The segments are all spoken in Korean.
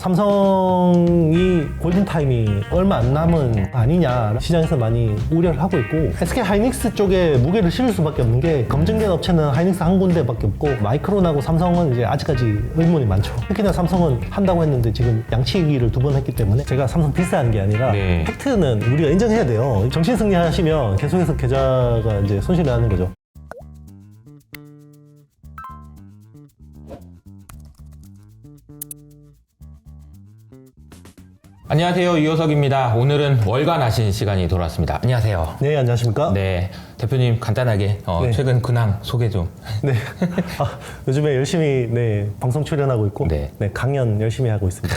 삼성이 골든타임이 얼마 안 남은 거 아니냐 시장에서 많이 우려를 하고 있고 SK 하이닉스 쪽에 무게를 실을 수밖에 없는 게 검증된 업체는 하이닉스 한 군데밖에 없고 마이크론하고 삼성은 이제 아직까지 의문이 많죠. 특히나 삼성은 한다고 했는데 지금 양치기를 2번 했기 때문에 제가 삼성 디스하는 게 아니라 네. 팩트는 우리가 인정해야 돼요. 정신승리 하시면 계속해서 계좌가 이제 손실을 하는 거죠. 안녕하세요, 이호석입니다. 오늘은 월간 하신 시간이 돌아왔습니다. 안녕하세요. 네, 안녕하십니까? 네, 대표님 간단하게 네. 최근 근황 소개 좀. 네. 요즘에 열심히 방송 출연하고 있고 네. 강연 열심히 하고 있습니다.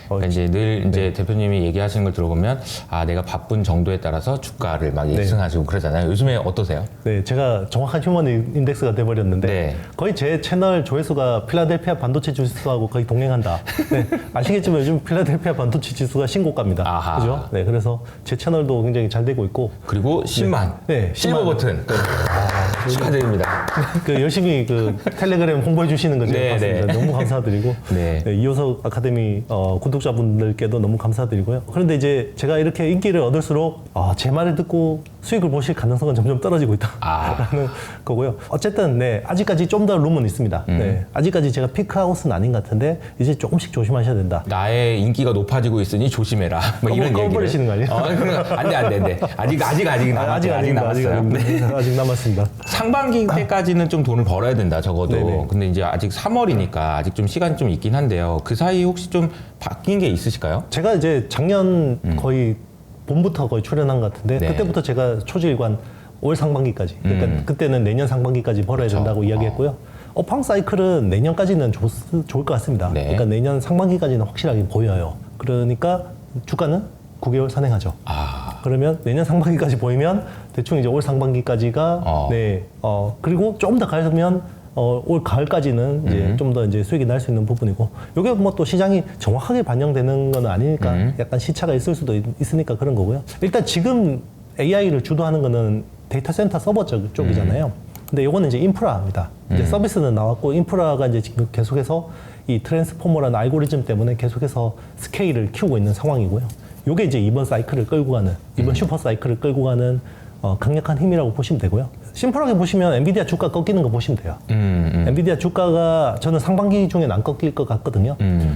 그러니까 이제 늘 이제 대표님이 얘기하시는 걸 들어보면 내가 바쁜 정도에 따라서 주가를 막 예측하시고 그러잖아요. 요즘에 어떠세요? 네, 제가 정확한 휴먼 인덱스가 돼버렸는데 네. 거의 제 채널 조회수가 필라델피아 반도체 지수하고 거의 동행한다. 네, 아시겠지만 요즘 필라델피아 반도체 지수가 신고가입니다. 아하. 그죠? 네, 그래서 제 채널도 굉장히 잘 되고 있고 그리고 10만. 네, 실버 10만. 버튼. 축하드립니다. 열심히 텔레그램 홍보해 주시는 거 제가 네, 봤습니다. 네. 너무 감사드리고 네. 이호석 아카데미 구독자분들께도 너무 감사드리고요. 그런데 이제 제가 이렇게 인기를 얻을수록 제 말을 듣고 수익을 보실 가능성은 점점 떨어지고 있다라는 거고요. 어쨌든 아직까지 좀 더 룸은 있습니다. 아직까지 제가 피크아웃은 아닌 것 같은데 이제 조금씩 조심하셔야 된다. 나의 인기가 높아지고 있으니 조심해라. 뭐 이런 얘기를. 꺼버리시는 거 아니에요? 안 돼. 아직 남았어요. 아직 남았습니다. 상반기 때까지는 좀 돈을 벌어야 된다, 적어도. 네네. 근데 이제 아직 3월이니까 아직 좀 시간이 좀 있긴 한데요. 그 사이 혹시 좀 바뀐 게 있으실까요? 제가 이제 작년 거의 봄부터 거의 출연한 것 같은데 네. 그때부터 제가 초지일관 올 상반기까지 그러니까 그때는 내년 상반기까지 벌어야 그렇죠. 된다고 이야기했고요. 업황 사이클은 내년까지는 좋을 것 같습니다. 네. 그러니까 내년 상반기까지는 확실하게 보여요. 그러니까 주가는 9개월 선행하죠. 그러면 내년 상반기까지 보이면 대충 이제 올 상반기까지가 그리고 좀 더 가면 올 가을까지는 이제 좀 더 이제 수익이 날 수 있는 부분이고 이게 뭐 또 시장이 정확하게 반영되는 건 아니니까 약간 시차가 있을 수도 있으니까 그런 거고요. 일단 지금 AI를 주도하는 거는 데이터 센터 서버 쪽이잖아요. 근데 이거는 이제 인프라입니다. 이제 서비스는 나왔고 인프라가 이제 지금 계속해서 이 트랜스포머라는 알고리즘 때문에 계속해서 스케일을 키우고 있는 상황이고요. 이게 이제 이번 사이클을 끌고 가는 이번 슈퍼 사이클을 끌고 가는 강력한 힘이라고 보시면 되고요. 심플하게 보시면 엔비디아 주가 꺾이는 거 보시면 돼요. 엔비디아 주가가 저는 상반기 중엔 안 꺾일 것 같거든요.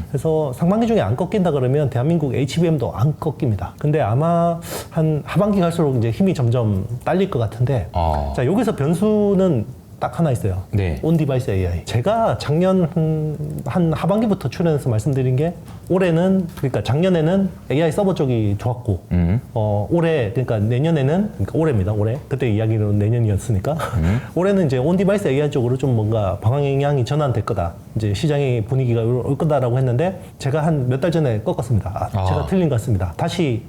그래서 상반기 중에 안 꺾인다 그러면 대한민국 HBM도 안 꺾입니다. 근데 아마 한 하반기 갈수록 이제 힘이 점점 딸릴 것 같은데 자, 여기서 변수는 딱 하나 있어요. 네. 온 디바이스 AI. 제가 작년 한 하반기부터 출연해서 말씀드린 게 올해는 그러니까 작년에는 AI 서버 쪽이 좋았고 올해 그러니까 내년에는 그러니까 올해입니다. 올해 그때 이야기로는 내년이었으니까 올해는 이제 온 디바이스 AI 쪽으로 좀 뭔가 방향이 전환될 거다. 이제 시장의 분위기가 올 거다라고 했는데 제가 한 몇 달 전에 꺾었습니다. 제가 틀린 것 같습니다. 다시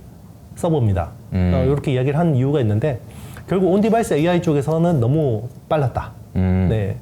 서버입니다. 이렇게 이야기를 한 이유가 있는데 결국 온 디바이스 AI 쪽에서는 너무 빨랐다.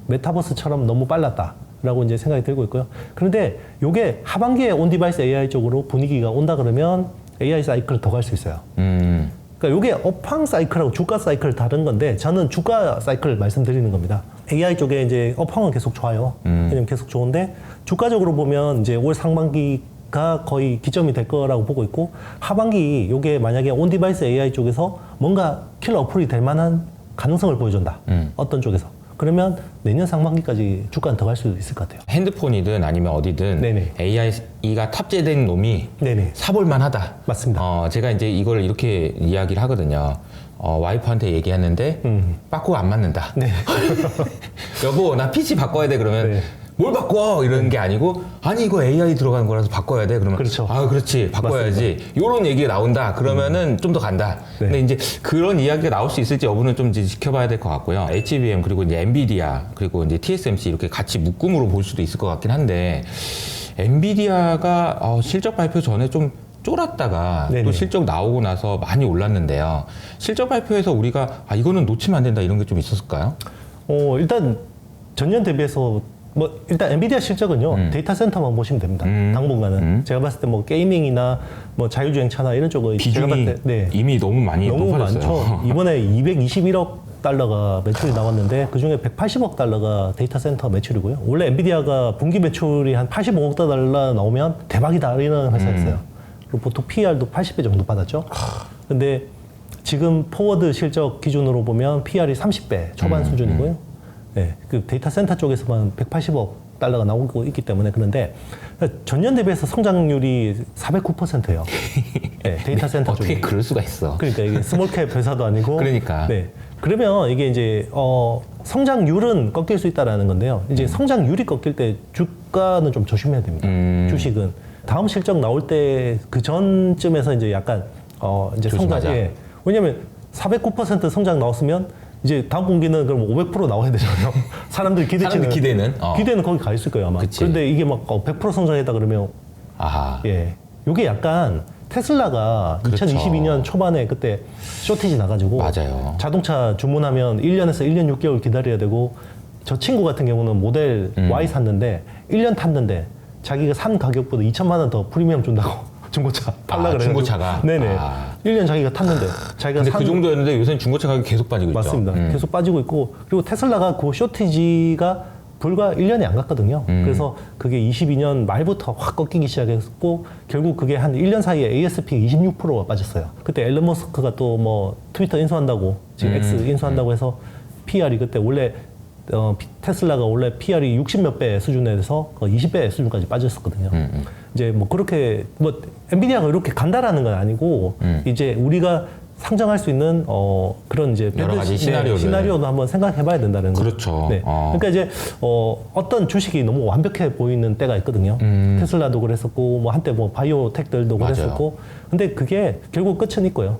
메타버스처럼 너무 빨랐다라고 이제 생각이 들고 있고요. 그런데 이게 하반기에 온 디바이스 AI 쪽으로 분위기가 온다 그러면 AI 사이클을 더 갈 수 있어요. 그러니까 이게 업황 사이클하고 주가 사이클 다른 건데 저는 주가 사이클 말씀드리는 겁니다. AI 쪽에 이제 업황은 계속 좋아요. 왜냐면 계속 좋은데 주가적으로 보면 이제 올 상반기가 거의 기점이 될 거라고 보고 있고 하반기 이게 만약에 온 디바이스 AI 쪽에서 뭔가 킬러 어플이 될 만한 가능성을 보여준다. 어떤 쪽에서. 그러면 내년 상반기까지 주가는 더 갈 수 있을 것 같아요. 핸드폰이든 아니면 어디든 네네. AI가 탑재된 놈이 네네. 사볼만 하다. 맞습니다. 제가 이제 이걸 이렇게 이야기를 하거든요. 와이프한테 얘기하는데 빠꾸 안 맞는다. 네. 여보, 나 PC 바꿔야 돼. 그러면 네. 뭘 바꿔? 이러는 게 아니고 아니 이거 AI 들어가는 거라서 바꿔야 돼. 그러면 그렇죠. 그렇지. 바꿔야지. 이런 얘기가 나온다. 그러면은 좀 더 간다. 네. 근데 이제 그런 이야기가 나올 수 있을지 여부는 좀 이제 지켜봐야 될 것 같고요. HBM 그리고 이제 엔비디아 그리고 이제 TSMC 이렇게 같이 묶음으로 볼 수도 있을 것 같긴 한데 엔비디아가 실적 발표 전에 좀 쫄았다가 네네. 또 실적 나오고 나서 많이 올랐는데요. 실적 발표에서 우리가 이거는 놓치면 안 된다 이런 게 좀 있었을까요? 일단 전년 대비해서 일단 엔비디아 실적은요 데이터 센터만 보시면 됩니다. 당분간은 제가 봤을 때 뭐 게이밍이나 뭐 자율주행차나 이런 쪽의 제가 봤을 비중이 때 이미 너무 많이 너무 높아졌어요. 많죠. 이번에 221억 달러가 매출이 나왔는데 그중에 180억 달러가 데이터 센터 매출이고요. 원래 엔비디아가 분기 매출이 한 85억 달러 나오면 대박이다 이런 회사였어요. 그리고 보통 PER도 80배 정도 받았죠. 근데 지금 포워드 실적 기준으로 보면 PER이 30배 초반 수준이고요. 네, 그 데이터 센터 쪽에서만 180억 달러가 나오고 있기 때문에 그런데 전년 대비해서 성장률이 409%예요. 네, 데이터 센터 쪽이. 어떻게 그럴 수가 있어. 그러니까 이게 스몰캡 회사도 아니고. 그러니까. 네. 그러면 이게 이제 성장률은 꺾일 수 있다라는 건데요. 이제 성장률이 꺾일 때 주가는 좀 조심해야 됩니다. 주식은 다음 실적 나올 때 그 전쯤에서 이제 약간 이제 조심하자. 성장. 예. 왜냐면 409% 성장 나왔으면 이제 다음 분기는 그럼 500% 나와야 되잖아요. 사람들이 사람들 기대는 기대는 거기 가 있을 거예요 아마. 그치. 그런데 이게 막 100% 성장했다 그러면 아하. 예, 이게 약간 테슬라가 그렇죠. 2022년 초반에 그때 쇼티지 나가지고 맞아요. 자동차 주문하면 1년에서 1년 6개월 기다려야 되고 저 친구 같은 경우는 모델 Y 샀는데 1년 탔는데 자기가 산 가격보다 2천만 원 더 프리미엄 준다고 중고차 팔라 그래가지고 중고차가? 네네 아. 1년 자기가 탔는데 자기가 근데 그 정도였는데 요새는 중고차 가격이 계속 빠지고 있죠. 맞습니다. 계속 빠지고 있고 그리고 테슬라가 그 쇼티지가 불과 1년이 안 갔거든요. 그래서 그게 22년 말부터 확 꺾이기 시작했고 결국 그게 한 1년 사이에 ASP 26%가 빠졌어요. 그때 앨런 머스크가 또 뭐 트위터 인수한다고 지금 X 인수한다고 해서 PR이 그때 원래 테슬라가 원래 PR이 60몇 배 수준에서 20배 수준까지 빠졌었거든요. 이제 뭐 그렇게 뭐 엔비디아가 이렇게 간다라는 건 아니고 이제 우리가 상정할 수 있는 그런 이제 여러 가지 시나리오도 한번 생각해봐야 된다는 거죠. 그렇죠. 네. 그러니까 이제 어떤 주식이 너무 완벽해 보이는 때가 있거든요. 테슬라도 그랬었고 뭐 한때 뭐 바이오텍들도 맞아요. 그랬었고. 근데 그게 결국 끝은 있고요.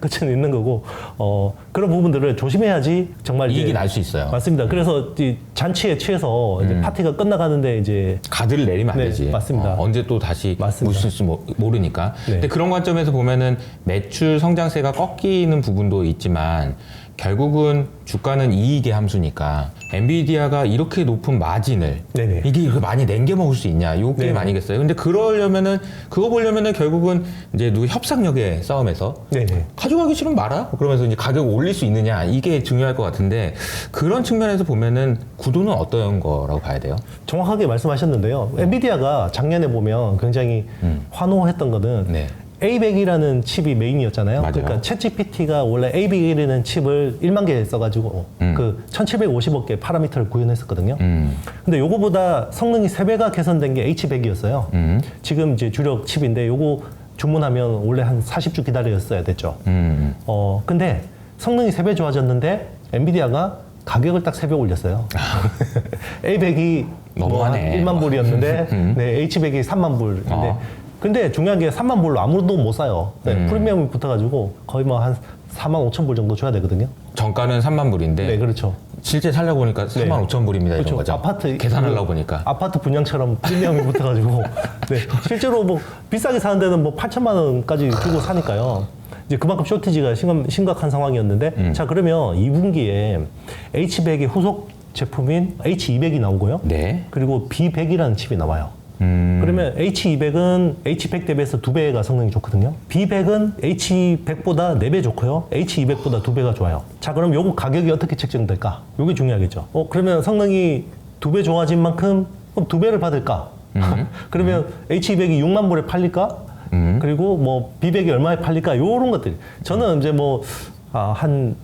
끝은 있는 거고 그런 부분들을 조심해야지 정말 이익이 이제 날 수 있어요. 맞습니다. 그래서 이 잔치에 취해서 이제 파티가 끝나가는데 이제 가드를 내리면 안 네, 되지. 맞습니다. 언제 또 다시 맞습니다. 웃을지 모르니까. 네. 근데 그런 관점에서 보면은 매출 성장세가 꺾이는 부분도 있지만 결국은 주가는 이익의 함수니까 엔비디아가 이렇게 높은 마진을 네네. 이게 많이 남겨 먹을 수 있냐 요 게임 네네. 아니겠어요? 근데 그러려면은 그거 보려면은 결국은 이제 누구 협상력의 싸움에서 네네. 가져가기 싫으면 말아. 그러면서 이제 가격을 올릴 수 있느냐 이게 중요할 것 같은데 그런 측면에서 보면은 구도는 어떤 거라고 봐야 돼요? 정확하게 말씀하셨는데요. 엔비디아가 작년에 보면 굉장히 환호했던 거는 네. A100이라는 칩이 메인이었잖아요. 맞아요. 그러니까 챗GPT가 원래 A100이라는 칩을 1만 개 써가지고 그 1750억 개 파라미터를 구현했었거든요. 근데 요거보다 성능이 3배가 개선된 게 H100이었어요. 지금 이제 주력 칩인데 요거 주문하면 원래 한 40주 기다렸어야 됐죠. 근데 성능이 3배 좋아졌는데 엔비디아가 가격을 딱 3배 올렸어요. A100이 너무하네. 1만 불이었는데 네, H100이 3만 불인데 근데 중요한 게 3만 불로 아무도 못 사요. 네, 프리미엄이 붙어가지고 거의 뭐 한 4만 5천 불 정도 줘야 되거든요. 정가는 3만 불인데 네, 그렇죠. 실제 살려고 보니까 4만 5천 불입니다. 이런 그렇죠. 거죠. 아파트 계산하려고 보니까. 아파트 분양처럼 프리미엄이 붙어가지고 네, 실제로 뭐 비싸게 사는 데는 뭐 8천만 원까지 주고 사니까요. 이제 그만큼 쇼티지가 심각한 상황이었는데 자 그러면 2분기에 H100의 후속 제품인 H200이 나오고요. 네. 그리고 B100이라는 칩이 나와요. 그러면 H200은 H100 대비해서 2배가 성능이 좋거든요. B100은 H100보다 4배 좋고요. H200보다 2배가 좋아요. 자, 그럼 요거 가격이 어떻게 책정될까? 요게 중요하겠죠. 그러면 성능이 2배 좋아진 만큼 그럼 2배를 받을까? 그러면 H200이 6만 불에 팔릴까? 그리고 뭐 B100이 얼마에 팔릴까? 요런 것들. 저는 이제 뭐, 한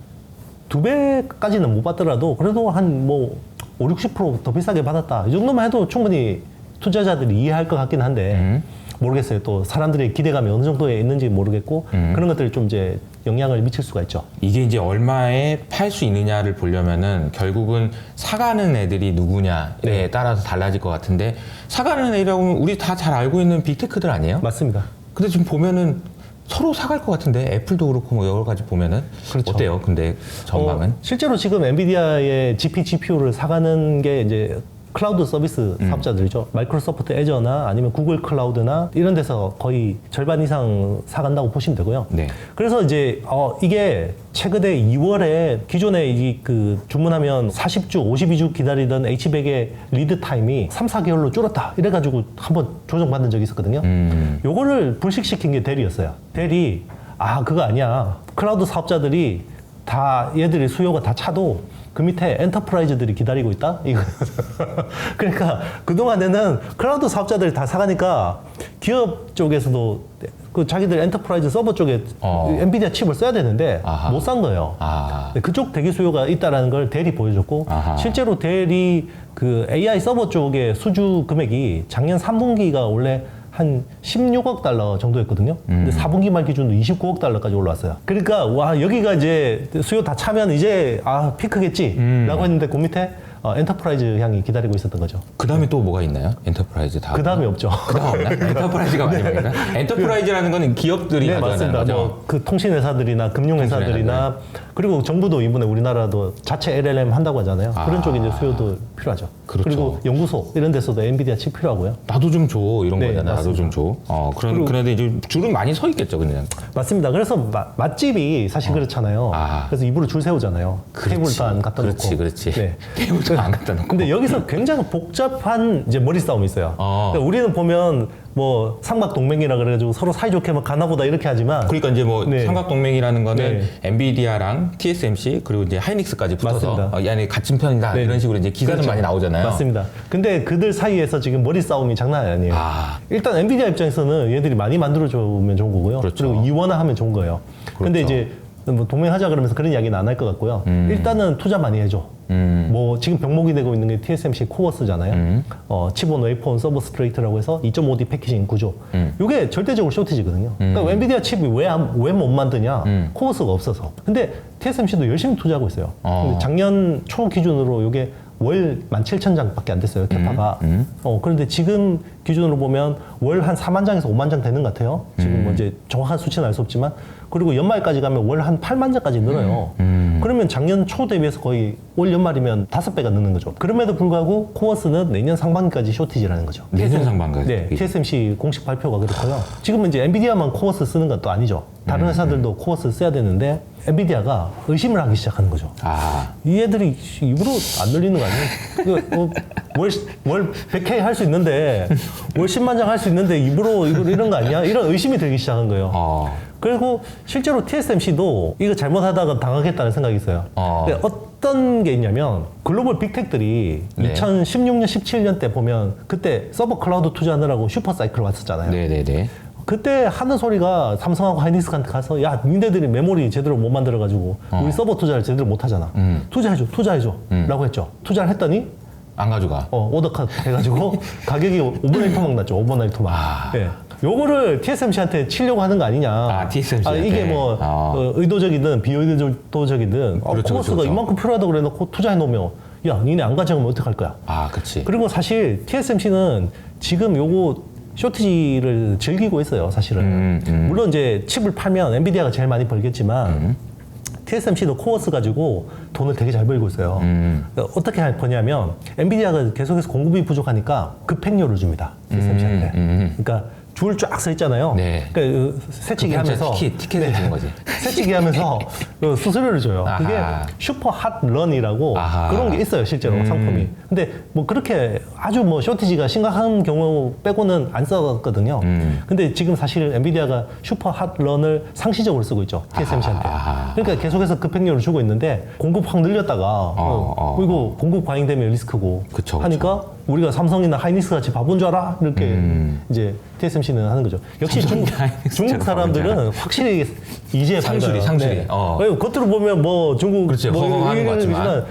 2배까지는 못 받더라도 그래도 한 뭐 5, 60% 더 비싸게 받았다. 이 정도만 해도 충분히 투자자들이 이해할 것 같긴 한데 모르겠어요. 또 사람들의 기대감이 어느 정도에 있는지 모르겠고 그런 것들이 좀 이제 영향을 미칠 수가 있죠. 이게 이제 얼마에 팔 수 있느냐를 보려면은 결국은 사가는 애들이 누구냐에 네. 따라서 달라질 것 같은데 사가는 애라고 하면 우리 다 잘 알고 있는 빅테크들 아니에요? 맞습니다. 근데 지금 보면은 서로 사갈 것 같은데 애플도 그렇고 뭐 여러 가지 보면은 그렇죠. 어때요? 근데 전망은? 실제로 지금 엔비디아의 GPU를 사가는 게 이제 클라우드 서비스 사업자들이죠. 마이크로소프트 애저나 아니면 구글 클라우드나 이런 데서 거의 절반 이상 사간다고 보시면 되고요. 네. 그래서 이제 이게 최근에 2월에 기존에 그 주문하면 40주, 52주 기다리던 H100의 리드 타임이 3, 4개월로 줄었다. 이래가지고 한번 조정받은 적이 있었거든요. 요거를 불식시킨 게 델이었어요. 델이 그거 아니야. 클라우드 사업자들이 다 얘들이 수요가 다 차도 그 밑에 엔터프라이즈들이 기다리고 있다? 이거. 그러니까 그동안에는 클라우드 사업자들이 다 사가니까 기업 쪽에서도 그 자기들 엔터프라이즈 서버 쪽에 엔비디아 칩을 써야 되는데 아하. 못 산 거예요. 아. 근데 그쪽 대기 수요가 있다라는 걸 델이 보여줬고 아하. 실제로 델이 그 AI 서버 쪽의 수주 금액이 작년 3분기가 원래 한 16억 달러 정도였거든요. 근데 4분기 말 기준으로 29억 달러까지 올라왔어요. 그러니까 와 여기가 이제 수요 다 차면 이제 피크겠지라고 했는데 그 밑에 엔터프라이즈 향이 기다리고 있었던 거죠. 그 다음에 또 뭐가 있나요? 엔터프라이즈 다음. 그 다음에 없죠. 그 다음 없나? 엔터프라이즈가 마지막이나? 엔터프라이즈라는 거는 기업들이 네, 가져가는 맞습니다. 거죠? 뭐 그 통신회사들이나 금융회사들이나 그리고 정부도 이번에 우리나라도 자체 LLM 한다고 하잖아요. 그런 쪽에 이제 수요도 필요하죠. 그렇죠. 리고 연구소 이런 데서도 엔비디아 칩 필요하고요. 나도 좀 줘 이런 네, 거잖아. 나도 좀 줘. 그런데 이제 줄은 많이 서 있겠죠, 그냥. 맞습니다. 그래서 맛집이 사실 그렇잖아요. 아. 그래서 입으로 줄 세우잖아요. 테이블도 안 갖다 놓고. 그렇지. 네. 테이블도 안 갖다 놓고. 근데 여기서 굉장히 복잡한 이제 머리 싸움이 있어요. 그러니까 우리는 보면 뭐 삼각동맹이라 그래가지고 서로 사이좋게 막 가나보다 이렇게 하지만 그러니까 이제 뭐 네. 삼각동맹이라는 거는 네. 엔비디아랑 TSMC 그리고 이제 하이닉스까지 붙어서 맞습니다. 야니 같은 편이다 네. 이런 식으로 이제 기사는 그렇죠. 많이 나오잖아요. 맞습니다. 근데 그들 사이에서 지금 머리 싸움이 장난 아니에요. 아. 일단 엔비디아 입장에서는 얘들이 많이 만들어주면 좋은 거고요. 그렇죠. 리고 이원화하면 좋은 거예요. 근데 이제 뭐 동맹하자 그러면서 그런 이야기는 안 할 것 같고요. 일단은 투자 많이 해줘. 뭐 지금 병목이 되고 있는 게 TSMC 코어스잖아요. 칩온 웨이폰 서브 스트레이트라고 해서 2.5D 패키징 구조. 이게 절대적으로 쇼티지거든요. 그러니까 엔비디아 칩이 왜 못 만드냐? 코어스가 없어서. 근데 TSMC도 열심히 투자하고 있어요. 근데 작년 초 기준으로 이게 월 17,000장밖에 안 됐어요, 캐파가. 그런데 지금 기준으로 보면 월 한 4만 장에서 5만 장 되는 것 같아요. 지금 뭐 이제 정확한 수치는 알 수 없지만. 그리고 연말까지 가면 월 한 8만 장까지 늘어요. 그러면 작년 초 대비해서 거의 올 연말이면 5배가 느는 거죠. 그럼에도 불구하고 코어스는 내년 상반기까지 쇼티지라는 거죠. 내년 상반기까지? 네, TSMC 공식 발표가 그렇고요. 지금은 이제 엔비디아만 코어스 쓰는 건 또 아니죠. 다른 회사들도 코어스 써야 되는데 엔비디아가 의심을 하기 시작하는 거죠. 이 애들이 입으로 안 늘리는 거 아니에요? 월 100K 할 수 있는데 월 10만 장 할 수 있는데 입으로 이런 거 아니야? 이런 의심이 들기 시작한 거예요. 그리고 실제로 TSMC도 이거 잘못하다가 당하겠다는 생각이 있어요. 근데 어떤 게 있냐면 글로벌 빅텍들이 네. 2016년, 17년 때 보면 그때 서버 클라우드 투자하느라고 슈퍼사이클 왔었잖아요. 네네네. 그때 하는 소리가 삼성하고 하이닉스한테 가서 야 니네들이 메모리 제대로 못 만들어가지고 우리 서버 투자를 제대로 못 하잖아. 투자해줘 라고 했죠. 투자를 했더니 안 가져가. 오더컷 해가지고 가격이 오버나이트 막 났죠. 오버나이트 막. 네. 요거를 TSMC한테 치려고 하는 거 아니냐. TSMC한테. 이게 뭐 의도적이든 비의도적이든 그렇죠, 코어스가 그렇죠. 이만큼 필요하다고 그래놓고 투자해 놓으면 야 니네 안 가져가면 어떡할 거야. 그렇지. 그리고 사실 TSMC는 지금 요거 쇼티지를 즐기고 있어요, 사실은. 물론 이제 칩을 팔면 엔비디아가 제일 많이 벌겠지만 TSMC도 코어스 가지고 돈을 되게 잘 벌고 있어요. 그러니까 어떻게 버냐면 엔비디아가 계속해서 공급이 부족하니까 급행료를 줍니다, TSMC한테. 그러니까 줄 쫙 서 있잖아요. 네. 그러니까 세치기 하면서 티켓을 주는 거지. 세치기 하면서 수수료를 줘요. 그게 슈퍼 핫 런이라고 그런 게 있어요, 실제로 상품이. 근데 뭐 그렇게 아주 뭐 쇼티지가 심각한 경우 빼고는 안 써거든요. 근데 지금 사실 엔비디아가 슈퍼 핫 런을 상시적으로 쓰고 있죠, TSMC한테. 그러니까 계속해서 급행료를 주고 있는데 공급 확 늘렸다가 그리고 공급 과잉되면 리스크고 그쵸. 하니까 우리가 삼성이나 하이닉스 같이 바본 줄 알아? 이렇게 이제 TSMC는 하는 거죠. 역시 중국 사람들은 확실히 이제 상술이. 겉으로 보면 뭐 중국 그렇지, 허허하는 것 같지만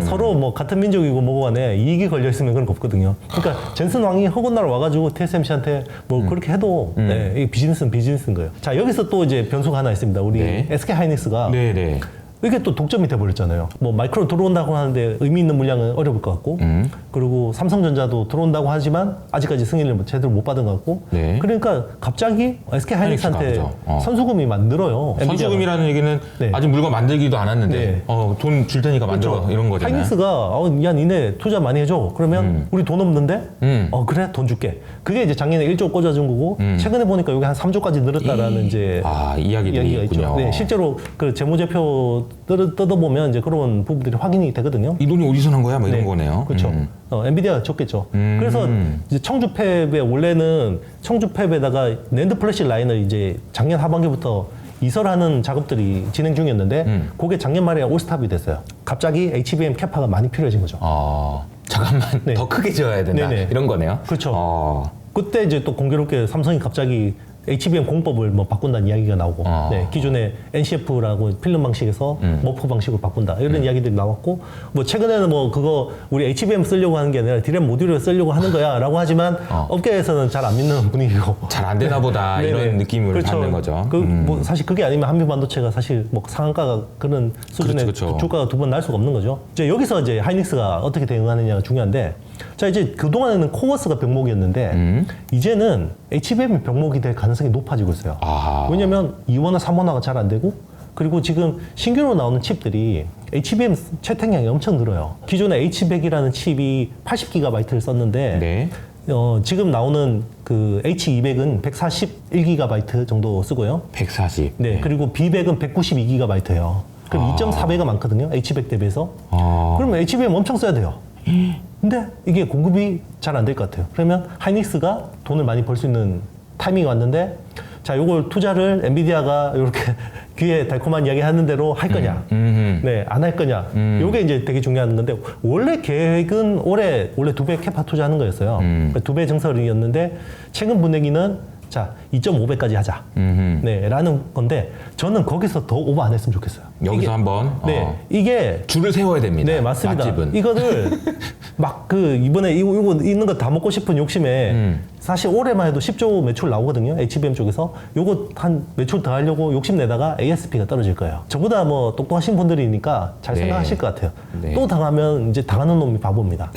서로 뭐 같은 민족이고 뭐고 간에 이익이 걸려 있으면 그런 거 없거든요. 그러니까 젠슨 왕이 허군날 와가지고 TSMC한테 뭐 그렇게 해도 이게 비즈니스는 비즈니스인 거예요. 자 여기서 또 이제 변수가 하나 있습니다. 우리 SK 하이닉스가 이게 또 독점이 돼버렸잖아요. 뭐 마이크로 들어온다고 하는데 의미 있는 물량은 어려울 것 같고, 그리고 삼성전자도 들어온다고 하지만 아직까지 승인을 제대로 못 받은 것 같고, 그러니까 갑자기 SK 하이닉스한테 선수금이 막 늘어요. 선수금이라는 얘기는 아직 물건 만들기도 않았는데 돈 줄 테니까 만들어 이런 거잖아요. 하이닉스가 야 니네 투자 많이 해줘. 그러면 우리 돈 없는데 그래 돈 줄게. 그게 이제 작년에 1조 꽂아준 거고 최근에 보니까 여기 한 3조까지 늘었다라는 이제 이야기들이 이야기가 있군요. 있죠. 네, 실제로 그 재무제표 뜯어보면 이제 그런 부분들이 확인이 되거든요. 이 돈이 어디서 난 거야? 뭐 이런 거네요. 그렇죠. 엔비디아가 줬겠죠. 그래서 이제 청주팹에 원래는 청주팹에다가 낸드 플래시 라인을 이제 작년 하반기부터 이설하는 작업들이 진행 중이었는데 그게 작년 말에 올스탑이 됐어요. 갑자기 HBM 캐파가 많이 필요해진 거죠. 잠깐만 네. 더 크게 지어야 된다. 네네. 이런 거네요. 그렇죠. 그때 이제 또 공교롭게 삼성이 갑자기 HBM 공법을 뭐 바꾼다는 이야기가 나오고 네, 기존의 NCF라고 필름 방식에서 머프 방식으로 바꾼다 이런 이야기들이 나왔고 뭐 최근에는 뭐 그거 우리 HBM 쓰려고 하는 게 아니라 디램 모듈을 쓰려고 하는 거야라고 하지만 업계에서는 잘 안 믿는 분위기고 잘 안 되나 보다 이런 느낌을 그렇죠. 받는 거죠. 뭐 사실 그게 아니면 한미 반도체가 사실 뭐 상한가가 그런 수준의 그렇죠. 주가가 두 번 날 수가 없는 거죠. 이제 여기서 이제 하이닉스가 어떻게 대응하느냐가 중요한데 자 이제 그동안에는 코어스가 병목이었는데 이제는 HBM이 병목이 될 가능성이 높아지고 있어요. 왜냐면 2원화, 3원화가 잘 안 되고 그리고 지금 신규로 나오는 칩들이 HBM 채택량이 엄청 늘어요. 기존에 H100이라는 칩이 80GB를 썼는데 네. 지금 나오는 그 H200은 141GB 정도 쓰고요. 140. 네, 그리고 B100은 192GB예요. 그럼 2.4배가 많거든요. H100 대비해서. 그러면 HBM 엄청 써야 돼요. 근데 이게 공급이 잘 안 될 것 같아요. 그러면 하이닉스가 돈을 많이 벌 수 있는 타이밍이 왔는데 자, 요걸 투자를 엔비디아가 이렇게 귀에 달콤한 이야기 하는 대로 할 거냐, 네, 안 할 거냐, 요게 이제 되게 중요한 건데 원래 계획은 원래 2배 캐파 투자하는 거였어요. 그러니까 2배 증설이었는데 최근 분위기는 자 2.5배까지 하자, 네, 라는 건데 저는 거기서 더 오버 안 했으면 좋겠어요. 여기서 한번 네, 이게 줄을 세워야 됩니다. 네, 맞습니다. 맛집은. 이거를 막 그 이번에 이거 있는 거 다 먹고 싶은 욕심에 사실 올해만 해도 10조 매출 나오거든요. HBM 쪽에서 요거 한 매출 더 하려고 욕심 내다가 ASP가 떨어질 거예요. 저보다 뭐 똑똑하신 분들이니까 잘 네. 생각하실 것 같아요. 네. 또 당하면 이제 당하는 놈이 바보입니다.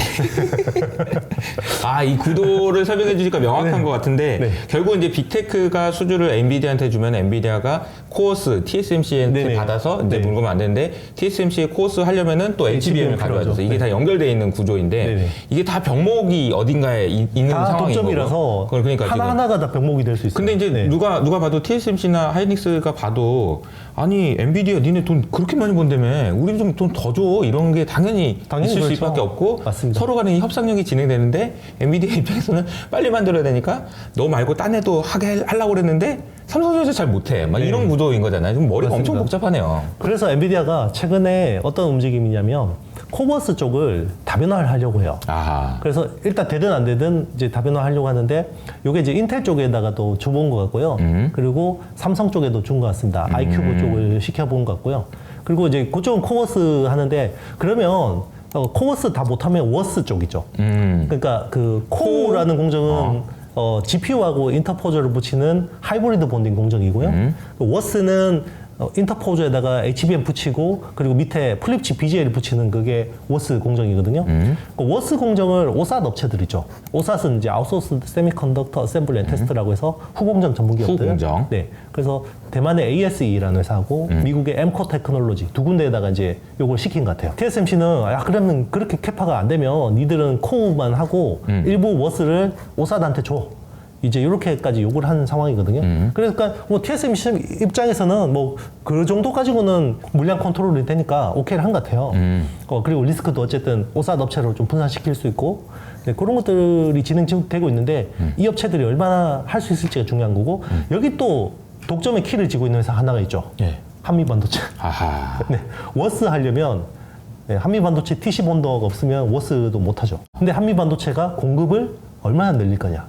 이 구도를 설명해 주니까 명확한 것 같은데 네. 결국 이제 빅테크가 수주를 엔비디아한테 주면 엔비디아가 코어스 TSMC한테 네네. 받아서 이제 네. 물건을 만드는데 TSMC의 코어스 하려면은 또 HBM을 가져와줘서 이게 네. 다 연결되어 있는 구조인데 네네. 이게 다 병목이 어딘가에 있는 다 상황인 독점이라서 거고. 그러니까 지금. 하나하나가 다 병목이 될 수 있어요. 근데 이제 네. 누가 봐도 TSMC나 하이닉스가 봐도 아니 엔비디아 니네 돈 그렇게 많이 번다며 우리 좀 돈 더 줘 이런 게 당연히 있을 그렇죠. 수밖에 없고 맞습니다. 서로 간에 협상력이 진행되는데 엔비디아 입장에서는 빨리 만들어야 되니까 너 말고 딴 애도 하려고 그랬는데 삼성전자 잘 못해 막 네. 이런 구도인 거잖아요. 좀 머리가 맞습니다. 엄청 복잡하네요. 그래서 엔비디아가 최근에 어떤 움직임이냐면 코버스 쪽을 다변화를 하려고 해요. 그래서 일단 되든 안 되든 이제 다변화 하려고 하는데 요게 이제 인텔 쪽에다가 또 줘본 것 같고요. 그리고 삼성 쪽에도 준 것 같습니다. 아이큐브 쪽을 시켜본 것 같고요. 그리고 이제 그쪽은 코버스 하는데 그러면 코버스 다 못하면 워스 쪽이죠. 그러니까 그 코우라는 공정은 GPU하고 인터포저를 붙이는 하이브리드 본딩 공정이고요. 워스는 인터포저에다가 HBM 붙이고 그리고 밑에 플립칩 BGA를 붙이는 그게 워스 공정이거든요. 그 워스 공정을 오삿 업체들이죠. 오삿은 이제 아웃소스 세미컨덕터 어셈블리 앤 테스트라고 해서 후공정 전문 기업들. 후공정. 네. 그래서 대만의 ASE라는 회사하고 미국의 엠코 테크놀로지 두 군데에다가 이제 요걸 시킨 것 같아요. TSMC는 그러면 그렇게 캐파가 안 되면 니들은 코우만 하고 일부 워스를 오삿한테 줘. 이제 이렇게까지 요구를 한 상황이거든요. 그러니까 뭐 TSMC 입장에서는 뭐 그 정도 가지고는 물량 컨트롤이 되니까 오케이를 한 것 같아요. 그리고 리스크도 어쨌든 오삿 업체로 좀 분산시킬 수 있고 네, 그런 것들이 진행되고 있는데 이 업체들이 얼마나 할 수 있을지가 중요한 거고 여기 또 독점의 키를 쥐고 있는 회사 하나가 있죠. 예. 한미반도체. 네, 워스 하려면 네, 한미반도체 TC 본더가 없으면 워스도 못하죠. 근데 한미반도체가 공급을 얼마나 늘릴 거냐.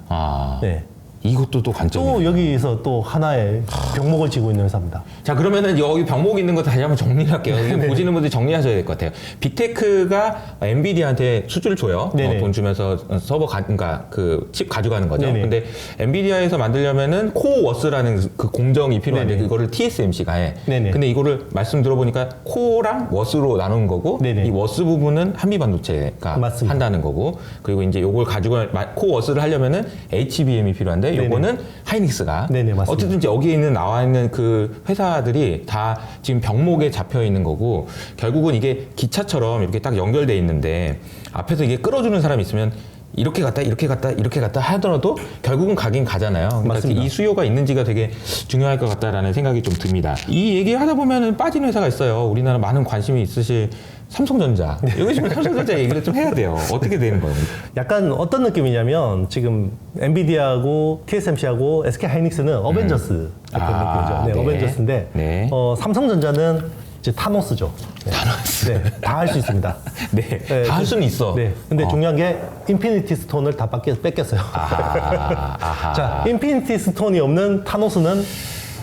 네. 이것도 또 관점이에요. 또 여기서 또 하나의 병목을 쥐고 있는 회사입니다. 자, 그러면은 여기 병목 있는 거 다시 한번 정리를 할게요. 이거 네. 보시는 분들이 정리하셔야 될 것 같아요. 빅테크가 엔비디아한테 수주를 줘요. 네네. 돈 주면서 그러니까 그 칩 가져가는 거죠. 네네. 근데 엔비디아에서 만들려면은 코어워스라는 그 공정이 필요한데 네네. 그거를 TSMC가 해. 네네. 근데 이거를 말씀 들어보니까 코어랑 워스로 나눈 거고 네네. 이 워스 부분은 한미반도체가 맞습니다. 한다는 거고 그리고 이제 요걸 가지고 코어워스를 하려면은 HBM이 필요한데 네네. 요거는 하이닉스가 네네, 맞습니다. 어쨌든 여기에 나와 있는 그 회사들이 다 지금 병목에 잡혀 있는 거고 결국은 이게 기차처럼 이렇게 딱 연결돼 있는데 앞에서 이게 끌어주는 사람이 있으면 이렇게 갔다 이렇게 갔다 이렇게 갔다 하더라도 결국은 가긴 가잖아요. 그러니까 맞습니다. 이 수요가 있는지가 되게 중요할 것 같다라는 생각이 좀 듭니다. 이 얘기 하다 보면은 빠진 회사가 있어요. 우리나라 많은 관심이 있으실 삼성전자. 여기 지금 삼성전자 얘기를 좀 해야 돼요. 어떻게 되는 거예요? 약간 어떤 느낌이냐면 지금 엔비디아하고 TSMC하고 SK하이닉스는 어벤져스 같은 느낌이죠. 네, 네. 어벤져스인데 네. 삼성전자는 이제 타노스죠. 네. 타노스. 네, 다 할 수 있습니다. 네, 네, 다 할 수는 있어. 네, 근데 중요한 게 인피니티 스톤을 다 뺏겼어요. 아하. 자, 인피니티 스톤이 없는 타노스는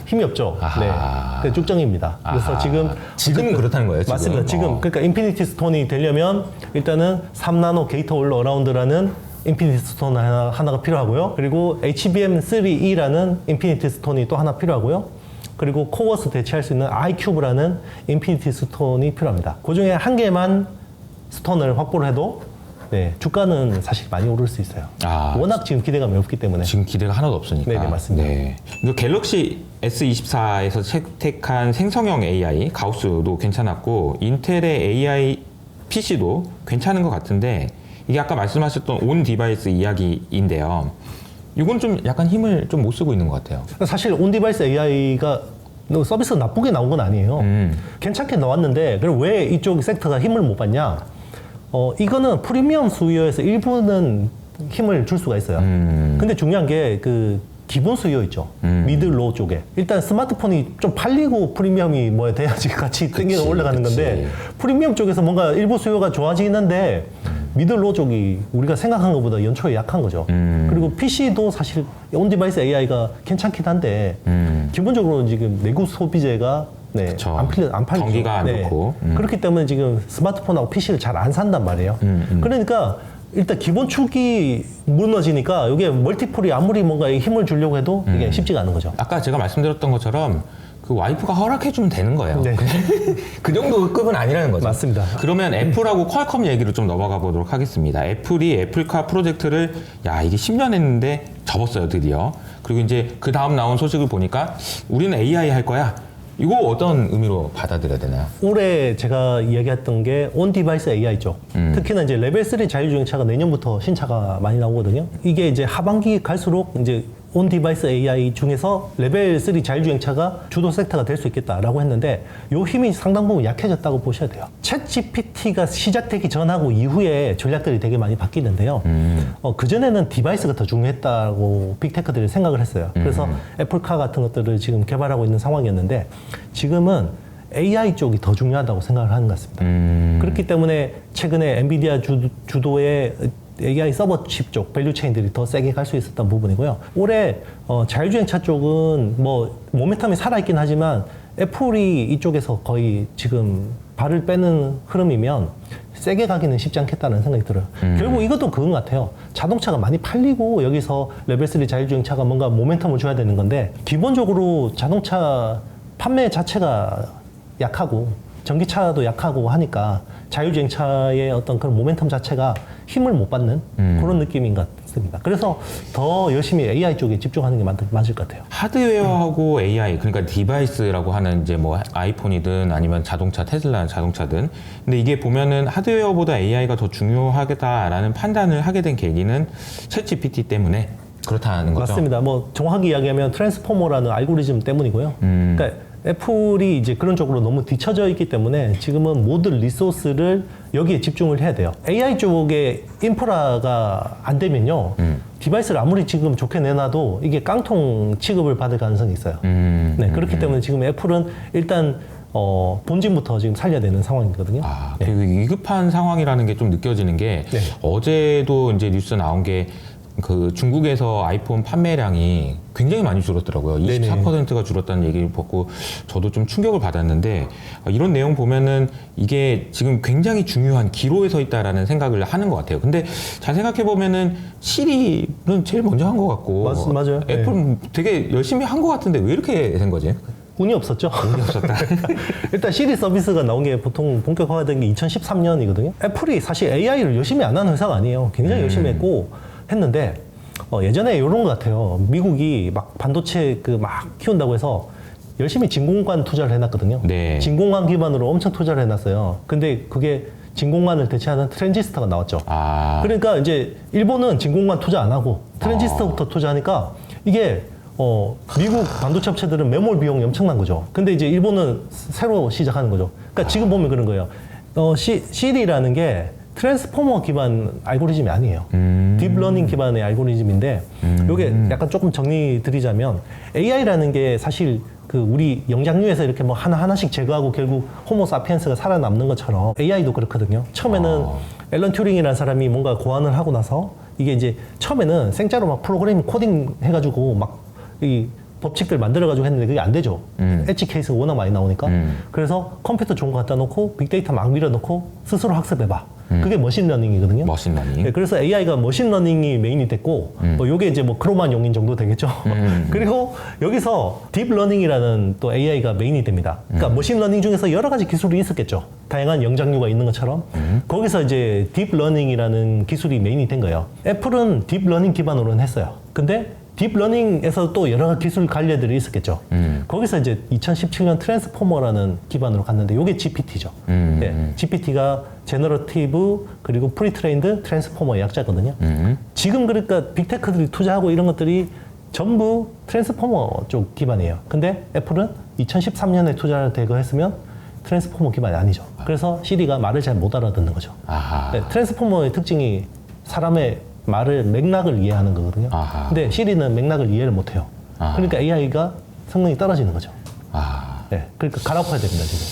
힘이 없죠. 아하. 네, 쭉정입니다. 그래서 아하. 지금은 그렇다는 거예요. 지금? 맞습니다. 지금 그러니까 인피니티 스톤이 되려면 일단은 3나노 게이트 올 어라운드라는 인피니티 스톤 하나가 필요하고요. 그리고 HBM3E라는 인피니티 스톤이 또 하나 필요하고요. 그리고 코어스 대체할 수 있는 iCube라는 인피니티 스톤이 필요합니다. 그 중에 한 개만 스톤을 확보를 해도 네, 주가는 사실 많이 오를 수 있어요. 워낙 지금 기대감이 없기 때문에. 지금 기대가 하나도 없으니까. 네네, 맞습니다. 네. 그 갤럭시 S24에서 채택한 생성형 AI 가우스도 괜찮았고 인텔의 AI PC도 괜찮은 것 같은데 이게 아까 말씀하셨던 온 디바이스 이야기인데요. 이건 좀 약간 힘을 좀 못 쓰고 있는 것 같아요. 사실 온디바이스 AI가 서비스가 나쁘게 나온 건 아니에요. 괜찮게 나왔는데 그럼 왜 이쪽 섹터가 힘을 못 받냐? 이거는 프리미엄 수요에서 일부는 힘을 줄 수가 있어요. 근데 중요한 게 그 기본 수요 있죠. 미드 로우 쪽에. 일단 스마트폰이 좀 팔리고 프리미엄이 뭐 돼야지 같이 땡겨 올라가는 건데 프리미엄 쪽에서 뭔가 일부 수요가 좋아지는데 미드 로우 쪽이 우리가 생각한 것보다 연초에 약한 거죠. 그리고 PC도 사실 온디바이스 AI가 괜찮긴 한데 기본적으로 지금 내구 소비재가 네, 그쵸. 안 팔리죠. 경기가 안 좋고. 그렇기 때문에 지금 스마트폰하고 PC를 잘 안 산단 말이에요. 그러니까 일단 기본 축이 무너지니까 이게 멀티플이 아무리 뭔가 힘을 주려고 해도 이게 쉽지가 않은 거죠. 아까 제가 말씀드렸던 것처럼 그 와이프가 허락해주면 되는 거예요. 네. 그 정도 급은 아니라는 거죠. 맞습니다. 그러면 애플하고 퀄컴 얘기로 좀 넘어가 보도록 하겠습니다. 애플이 애플카 프로젝트를 이게 10년 했는데 접었어요, 드디어. 그리고 이제 그 다음 나온 소식을 보니까 우리는 AI 할 거야. 이거 어떤 의미로 받아들여야 되나요? 올해 제가 이야기했던 게 온디바이스 AI 쪽. 특히나 이제 레벨 3 자율주행차가 내년부터 신차가 많이 나오거든요. 이게 이제 하반기 갈수록 이제 온디바이스 AI 중에서 레벨 3 자율주행차가 주도 섹터가 될 수 있겠다라고 했는데 요 힘이 상당 부분 약해졌다고 보셔야 돼요. 챗 GPT가 시작되기 전하고 이후에 전략들이 되게 많이 바뀌는데요. 그전에는 디바이스가 더 중요했다고 빅테크들이 생각을 했어요. 그래서 애플카 같은 것들을 지금 개발하고 있는 상황이었는데 지금은 AI 쪽이 더 중요하다고 생각을 하는 것 같습니다. 그렇기 때문에 최근에 엔비디아 주도의 AI 서버 칩 쪽 밸류 체인들이 더 세게 갈 수 있었던 부분이고요. 올해 자율주행차 쪽은 뭐 모멘텀이 살아있긴 하지만 애플이 이쪽에서 거의 지금 발을 빼는 흐름이면 세게 가기는 쉽지 않겠다는 생각이 들어요. 결국 이것도 그건 같아요. 자동차가 많이 팔리고 여기서 레벨 3 자율주행차가 뭔가 모멘텀을 줘야 되는 건데 기본적으로 자동차 판매 자체가 약하고 전기차도 약하고 하니까 자율주행차의 어떤 그런 모멘텀 자체가 힘을 못 받는 그런 느낌인 것 같습니다. 그래서 더 열심히 AI 쪽에 집중하는 게 맞을 것 같아요. 하드웨어하고 AI, 그러니까 디바이스라고 하는 이제 뭐 아이폰이든 아니면 자동차, 테슬라 자동차든. 근데 이게 보면은 하드웨어보다 AI가 더 중요하겠다라는 판단을 하게 된 계기는 챗 GPT 때문에 그렇다는 거죠. 맞습니다. 뭐 정확하게 이야기하면 트랜스포머라는 알고리즘 때문이고요. 그러니까 애플이 이제 그런 쪽으로 너무 뒤처져 있기 때문에 지금은 모든 리소스를 여기에 집중을 해야 돼요. AI 쪽에 인프라가 안 되면요. 디바이스를 아무리 지금 좋게 내놔도 이게 깡통 취급을 받을 가능성이 있어요. 네, 그렇기 때문에 지금 애플은 일단 본진부터 지금 살려야 되는 상황이거든요. 그리고 위급한 상황이라는 게 좀 느껴지는 게 네. 어제도 이제 뉴스 나온 게 그 중국에서 아이폰 판매량이 굉장히 많이 줄었더라고요. 24%가 줄었다는 얘기를 듣고 저도 좀 충격을 받았는데 이런 내용 보면은 이게 지금 굉장히 중요한 기로에 서 있다라는 생각을 하는 것 같아요. 근데 잘 생각해 보면은 시리는 제일 먼저 한 것 같고 맞아요. 애플은 되게 열심히 한 것 같은데 왜 이렇게 된 거지? 운이 없었죠. 운이 없었다. 일단 시리 서비스가 나온 게 보통 본격화된 게 2013년이거든요. 애플이 사실 AI를 열심히 안 하는 회사가 아니에요. 굉장히 열심히 했는데 예전에 이런 것 같아요. 미국이 막 반도체 그 막 키운다고 해서 열심히 진공관 투자를 해놨거든요. 네. 진공관 기반으로 엄청 투자를 해놨어요. 근데 그게 진공관을 대체하는 트랜지스터가 나왔죠. 그러니까 이제 일본은 진공관 투자 안 하고 트랜지스터부터 투자하니까 이게 미국 반도체 업체들은 매몰 비용이 엄청난 거죠. 근데 이제 일본은 새로 시작하는 거죠. 그러니까 지금 보면 그런 거예요. CD라는 게 트랜스포머 기반 알고리즘이 아니에요. 딥러닝 기반의 알고리즘인데 이게 약간 조금 정리 드리자면 AI라는 게 사실 그 우리 영장류에서 이렇게 뭐 하나하나씩 제거하고 결국 호모사피엔스가 살아남는 것처럼 AI도 그렇거든요. 처음에는 앨런 튜링이라는 사람이 뭔가 고안을 하고 나서 이게 이제 처음에는 생짜로 막 프로그래밍 코딩 해가지고 막 이 법칙들 만들어가지고 했는데 그게 안 되죠. 엣지 케이스가 워낙 많이 나오니까. 그래서 컴퓨터 좋은 거 갖다 놓고 빅데이터 막 밀어놓고 스스로 학습해봐. 그게 머신러닝이거든요. 머신러닝. 네, 그래서 AI가 머신러닝이 메인이 됐고, 뭐 요게 이제 뭐 크로만 용인 정도 되겠죠. 그리고 여기서 딥러닝이라는 또 AI가 메인이 됩니다. 그러니까 머신러닝 중에서 여러 가지 기술이 있었겠죠. 다양한 영장류가 있는 것처럼. 거기서 이제 딥러닝이라는 기술이 메인이 된 거예요. 애플은 딥러닝 기반으로는 했어요. 근데 딥러닝에서 또 여러 기술 관례들이 있었겠죠. 거기서 이제 2017년 트랜스포머라는 기반으로 갔는데 이게 GPT죠. 네, GPT가 제너러티브 그리고 프리트레인드 트랜스포머의 약자거든요. 지금 그러니까 빅테크들이 투자하고 이런 것들이 전부 트랜스포머 쪽 기반이에요. 근데 애플은 2013년에 투자를 대거했으면 트랜스포머 기반이 아니죠. 그래서 시리가 말을 잘 못 알아듣는 거죠. 네, 트랜스포머의 특징이 사람의 말을 맥락을 이해하는 거거든요. 근데 시리는 맥락을 이해를 못해요. 그러니까 AI가 성능이 떨어지는 거죠. 네, 그러니까 갈아엎어야 됩니다 지금.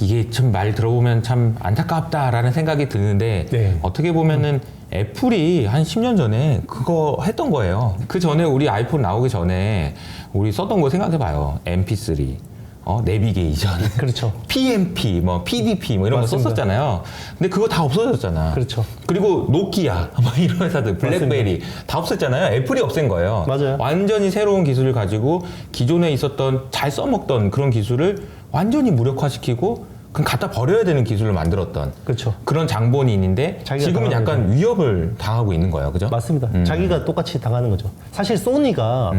이게 참 말 들어보면 참 안타깝다라는 생각이 드는데 네. 어떻게 보면은 애플이 한 10년 전에 그거 했던 거예요. 그 전에 우리 아이폰 나오기 전에 우리 썼던 거 생각해봐요. MP3. 내비게이션, 그렇죠. PMP, 뭐 PDP, 뭐 이런 맞습니다. 거 썼었잖아요. 근데 그거 다 없어졌잖아. 그렇죠. 그리고 노키아, 뭐 이런 회사들, 블랙베리 다 없앴잖아요. 애플이 없앤 거예요. 맞아요. 완전히 새로운 기술을 가지고 기존에 있었던 잘 써먹던 그런 기술을 완전히 무력화시키고 그냥 갖다 버려야 되는 기술을 만들었던 그렇죠. 그런 장본인인데 자기가 지금은 당하는 약간 위협을 당하고 있는 거예요. 그죠? 맞습니다. 자기가 똑같이 당하는 거죠. 사실 소니가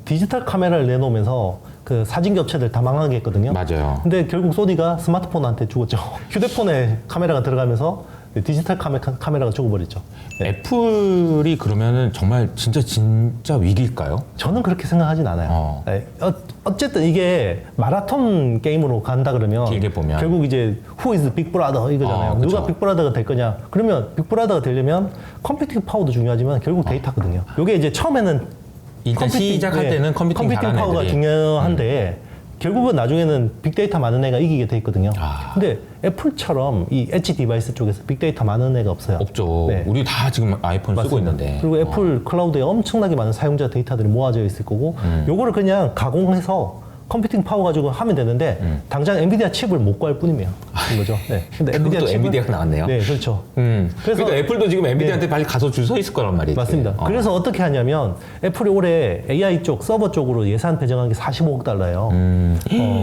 디지털 카메라를 내놓으면서 그 사진기 업체들 다 망하게 했거든요. 맞아요. 근데 결국 소니가 스마트폰한테 죽었죠. 휴대폰에 카메라가 들어가면서 디지털 카메라가 죽어버렸죠. 네. 애플이 그러면은 정말 진짜 위기일까요? 저는 그렇게 생각하진 않아요. 네. 어쨌든 이게 마라톤 게임으로 간다 그러면 길게 보면. 결국 이제 Who is Big Brother 이거잖아요. 그쵸. 누가 빅브라더가 될 거냐? 그러면 빅브라더가 되려면 컴퓨팅 파워도 중요하지만 결국 데이터거든요. 이게 이제 처음에는 일단 시작할 때는 컴퓨팅 잘하는 파워가 애들이. 중요한데 결국은 나중에는 빅데이터 많은 애가 이기게 돼 있거든요. 근데 애플처럼 이 엣지 디바이스 쪽에서 빅데이터 많은 애가 없어요. 없죠. 네. 우리 다 지금 아이폰 쓰고 맞습니다. 있는데. 그리고 애플 클라우드에 엄청나게 많은 사용자 데이터들이 모아져 있을 거고 요거를 그냥 가공해서 컴퓨팅 파워 가지고 하면 되는데 당장 엔비디아 칩을 못 구할 뿐이에요. 그런 거죠. 네. 근데 그것도 엔비디아가 나왔네요. 네, 그렇죠. 그래서 애플도 지금 엔비디아한테 빨리 가서 줄 서 있을 거란 말이죠. 맞습니다. 그래서 어떻게 하냐면 애플이 올해 AI 쪽 서버 쪽으로 예산 배정한 게 45억 달러예요.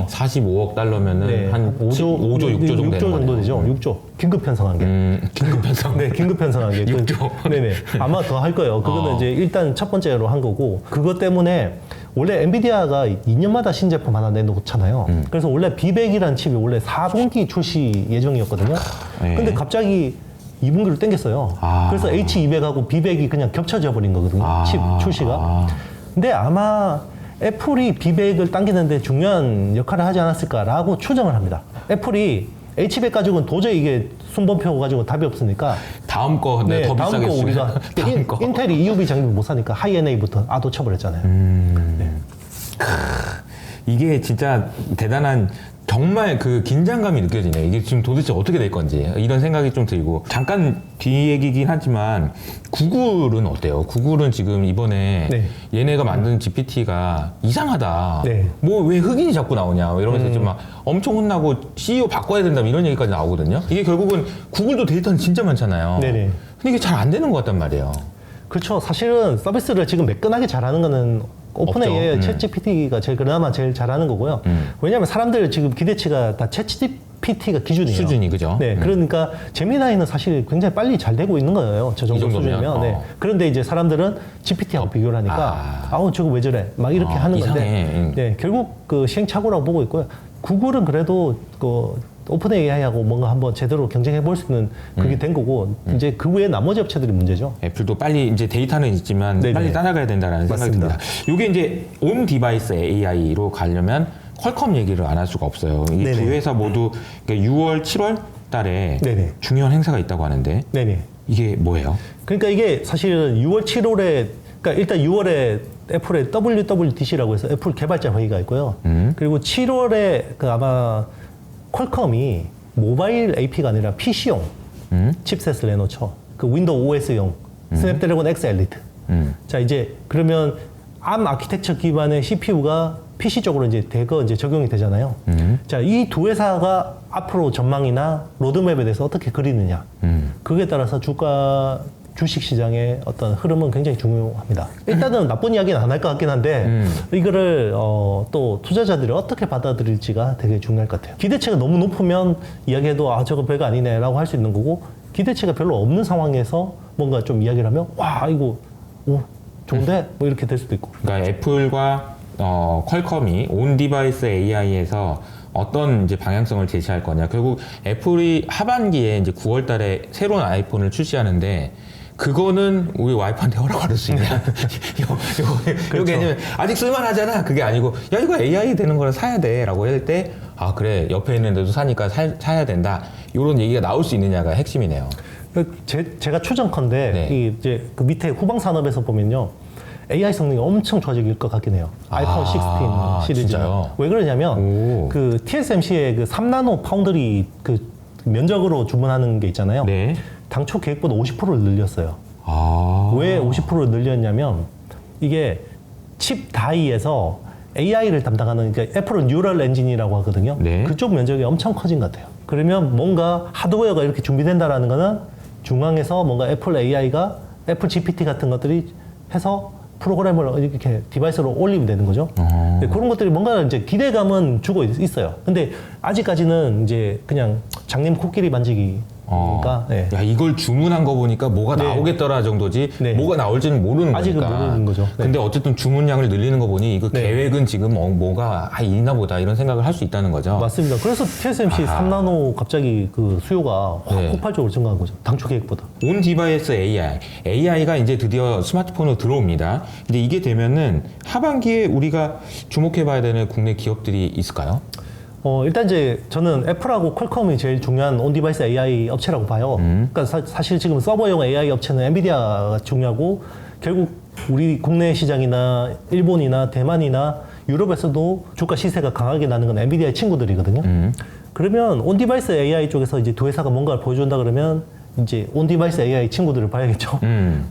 45억 달러면은 한 5조, 6조 정도 6조 되는 정도 거네요. 되죠. 6조. 긴급 편성한 게. 긴급 편성. 네, 긴급 편성한 게. 6조. 네네. 아마 더 할 거예요. 그거는 이제 일단 첫 번째로 한 거고, 그것 때문에 원래 엔비디아가 2년마다 신제품 하나 내놓잖아요. 그래서 원래 B100이라는 칩이 원래 4분기 출시 예정이었거든요. 네. 근데 갑자기 2분기로 땡겼어요. 그래서 H200하고 B100이 그냥 겹쳐져 버린 거거든요. 칩 출시가. 근데 아마 애플이 B100을 당기는데 중요한 역할을 하지 않았을까라고 추정을 합니다. 애플이 H100 가지고는 도저히 이게 순번표 가지고 답이 없으니까 다음 거 네, 더 다음 비싸게 거 주면 우리가 다음 거. 인텔이 EUV 장비 못 사니까 하이NA부터 아도 쳐버렸잖아요. 이게 진짜 대단한 정말 그 긴장감이 느껴지네요. 이게 지금 도대체 어떻게 될 건지 이런 생각이 좀 들고 잠깐 뒤 얘기긴 하지만 구글은 어때요? 구글은 지금 이번에 네. 얘네가 만든 GPT가 이상하다. 네. 뭐 왜 흑인이 자꾸 나오냐 이러면서 좀 막 엄청 혼나고 CEO 바꿔야 된다 이런 얘기까지 나오거든요. 이게 결국은 구글도 데이터는 진짜 많잖아요. 네네. 근데 이게 잘 안 되는 것 같단 말이에요. 그렇죠. 사실은 서비스를 지금 매끈하게 잘하는 거는 오픈AI, 챗GPT가 그나마 제일 잘하는 거고요. 왜냐하면 사람들 지금 기대치가 다 챗GPT가 기준이에요. 수준이 그죠? 네, 그러니까 제미나이는 사실 굉장히 빨리 잘 되고 있는 거예요. 저 정도 정도면? 수준이면. 네. 그런데 이제 사람들은 GPT하고 비교를 하니까 아우 저거 왜 저래? 막 이렇게 하는 이상해. 건데, 네, 결국 그 시행착오라고 보고 있고요. 구글은 그래도 그 오픈 AI하고 뭔가 한번 제대로 경쟁해 볼 수 있는 그게 된 거고 이제 그 외에 나머지 업체들이 문제죠. 애플도 빨리 이제 데이터는 있지만 네네. 빨리 따라가야 된다라는 생각이 맞습니다. 듭니다. 이게 이제 온 디바이스 AI로 가려면 퀄컴 얘기를 안 할 수가 없어요. 이 네네. 두 회사 모두 그러니까 6월, 7월 달에 네네. 중요한 행사가 있다고 하는데 네네. 이게 뭐예요? 그러니까 이게 사실은 6월, 7월에 그러니까 일단 6월에 애플의 WWDC라고 해서 애플 개발자 회의가 있고요. 그리고 7월에 그 아마 퀄컴이 모바일 AP가 아니라 PC용 칩셋을 내놓죠. 그 윈도우 OS용 스냅드래곤 X 엘리트. 자 이제 그러면 ARM 아키텍처 기반의 CPU가 PC 쪽으로 이제 대거 이제 적용이 되잖아요. 자, 이 두 회사가 앞으로 전망이나 로드맵에 대해서 어떻게 그리느냐. 그에 따라서 주식 시장의 어떤 흐름은 굉장히 중요합니다. 일단은 나쁜 이야기는 안 할 것 같긴 한데 이거를 또 투자자들이 어떻게 받아들일지가 되게 중요할 것 같아요. 기대치가 너무 높으면 이야기해도 아 저거 별거 아니네라고 할 수 있는 거고 기대치가 별로 없는 상황에서 뭔가 좀 이야기를 하면 와 이거 오 좋은데 뭐 이렇게 될 수도 있고. 그러니까 애플과 퀄컴이 온 디바이스 AI에서 어떤 이제 방향성을 제시할 거냐. 결국 애플이 하반기에 이제 9월 달에 새로운 아이폰을 출시하는데 그거는 우리 와이프한테 허락받을 수 있냐? 이거 왜냐면 아직 쓸만하잖아. 그게 아니고 야 이거 AI 되는 거를 사야 돼라고 할 때 아 그래 옆에 있는데도 사니까 사야 된다. 이런 얘기가 나올 수 있느냐가 핵심이네요. 제가 추정컨대 네. 이 이제 그 밑에 후방 산업에서 보면요. AI 성능이 엄청 좋아질 것 같긴 해요. 아이폰 16 시리즈. 진짜요? 왜 그러냐면 오. 그 TSMC의 그 3나노 파운드리 그 면적으로 주문하는 게 있잖아요. 네. 당초 계획보다 50%를 늘렸어요. 아. 왜 50%를 늘렸냐면 이게 칩 다이에서 AI를 담당하는 그러니까 애플은 뉴럴 엔진이라고 하거든요. 네. 그쪽 면적이 엄청 커진 것 같아요. 그러면 뭔가 하드웨어가 이렇게 준비된다라는 거는 중앙에서 뭔가 애플 AI가 애플 GPT 같은 것들이 해서 프로그램을 이렇게 디바이스로 올리면 되는 거죠. 네, 그런 것들이 뭔가 이제 기대감은 주고 있어요. 근데 아직까지는 이제 그냥 장님 코끼리 만지기니까. 네. 야 이걸 주문한 거 보니까 뭐가 네. 나오겠더라 정도지 네. 뭐가 나올지는 모르는 아직은 거니까. 모르는 거죠. 네. 근데 어쨌든 주문량을 늘리는 거 보니 이거 네. 계획은 지금 뭐가 있나 보다 이런 생각을 할 수 있다는 거죠. 맞습니다. 그래서 TSMC 3나노 갑자기 그 수요가 확 네. 폭발적으로 증가한 거죠. 당초 계획보다. 온 디바이스 AI가 이제 드디어 스마트폰으로 들어옵니다. 근데 이게 되면은 하반기에 우리가 주목해봐야 되는 국내 기업들이 있을까요? 일단 이제 저는 애플하고 퀄컴이 제일 중요한 온디바이스 AI 업체라고 봐요. 그러니까 사실 지금 서버용 AI 업체는 엔비디아가 중요하고 결국 우리 국내 시장이나 일본이나 대만이나 유럽에서도 주가 시세가 강하게 나는 건 엔비디아의 친구들이거든요. 그러면 온디바이스 AI 쪽에서 이제 두 회사가 뭔가를 보여준다 그러면 이제 온디바이스 AI 친구들을 봐야겠죠.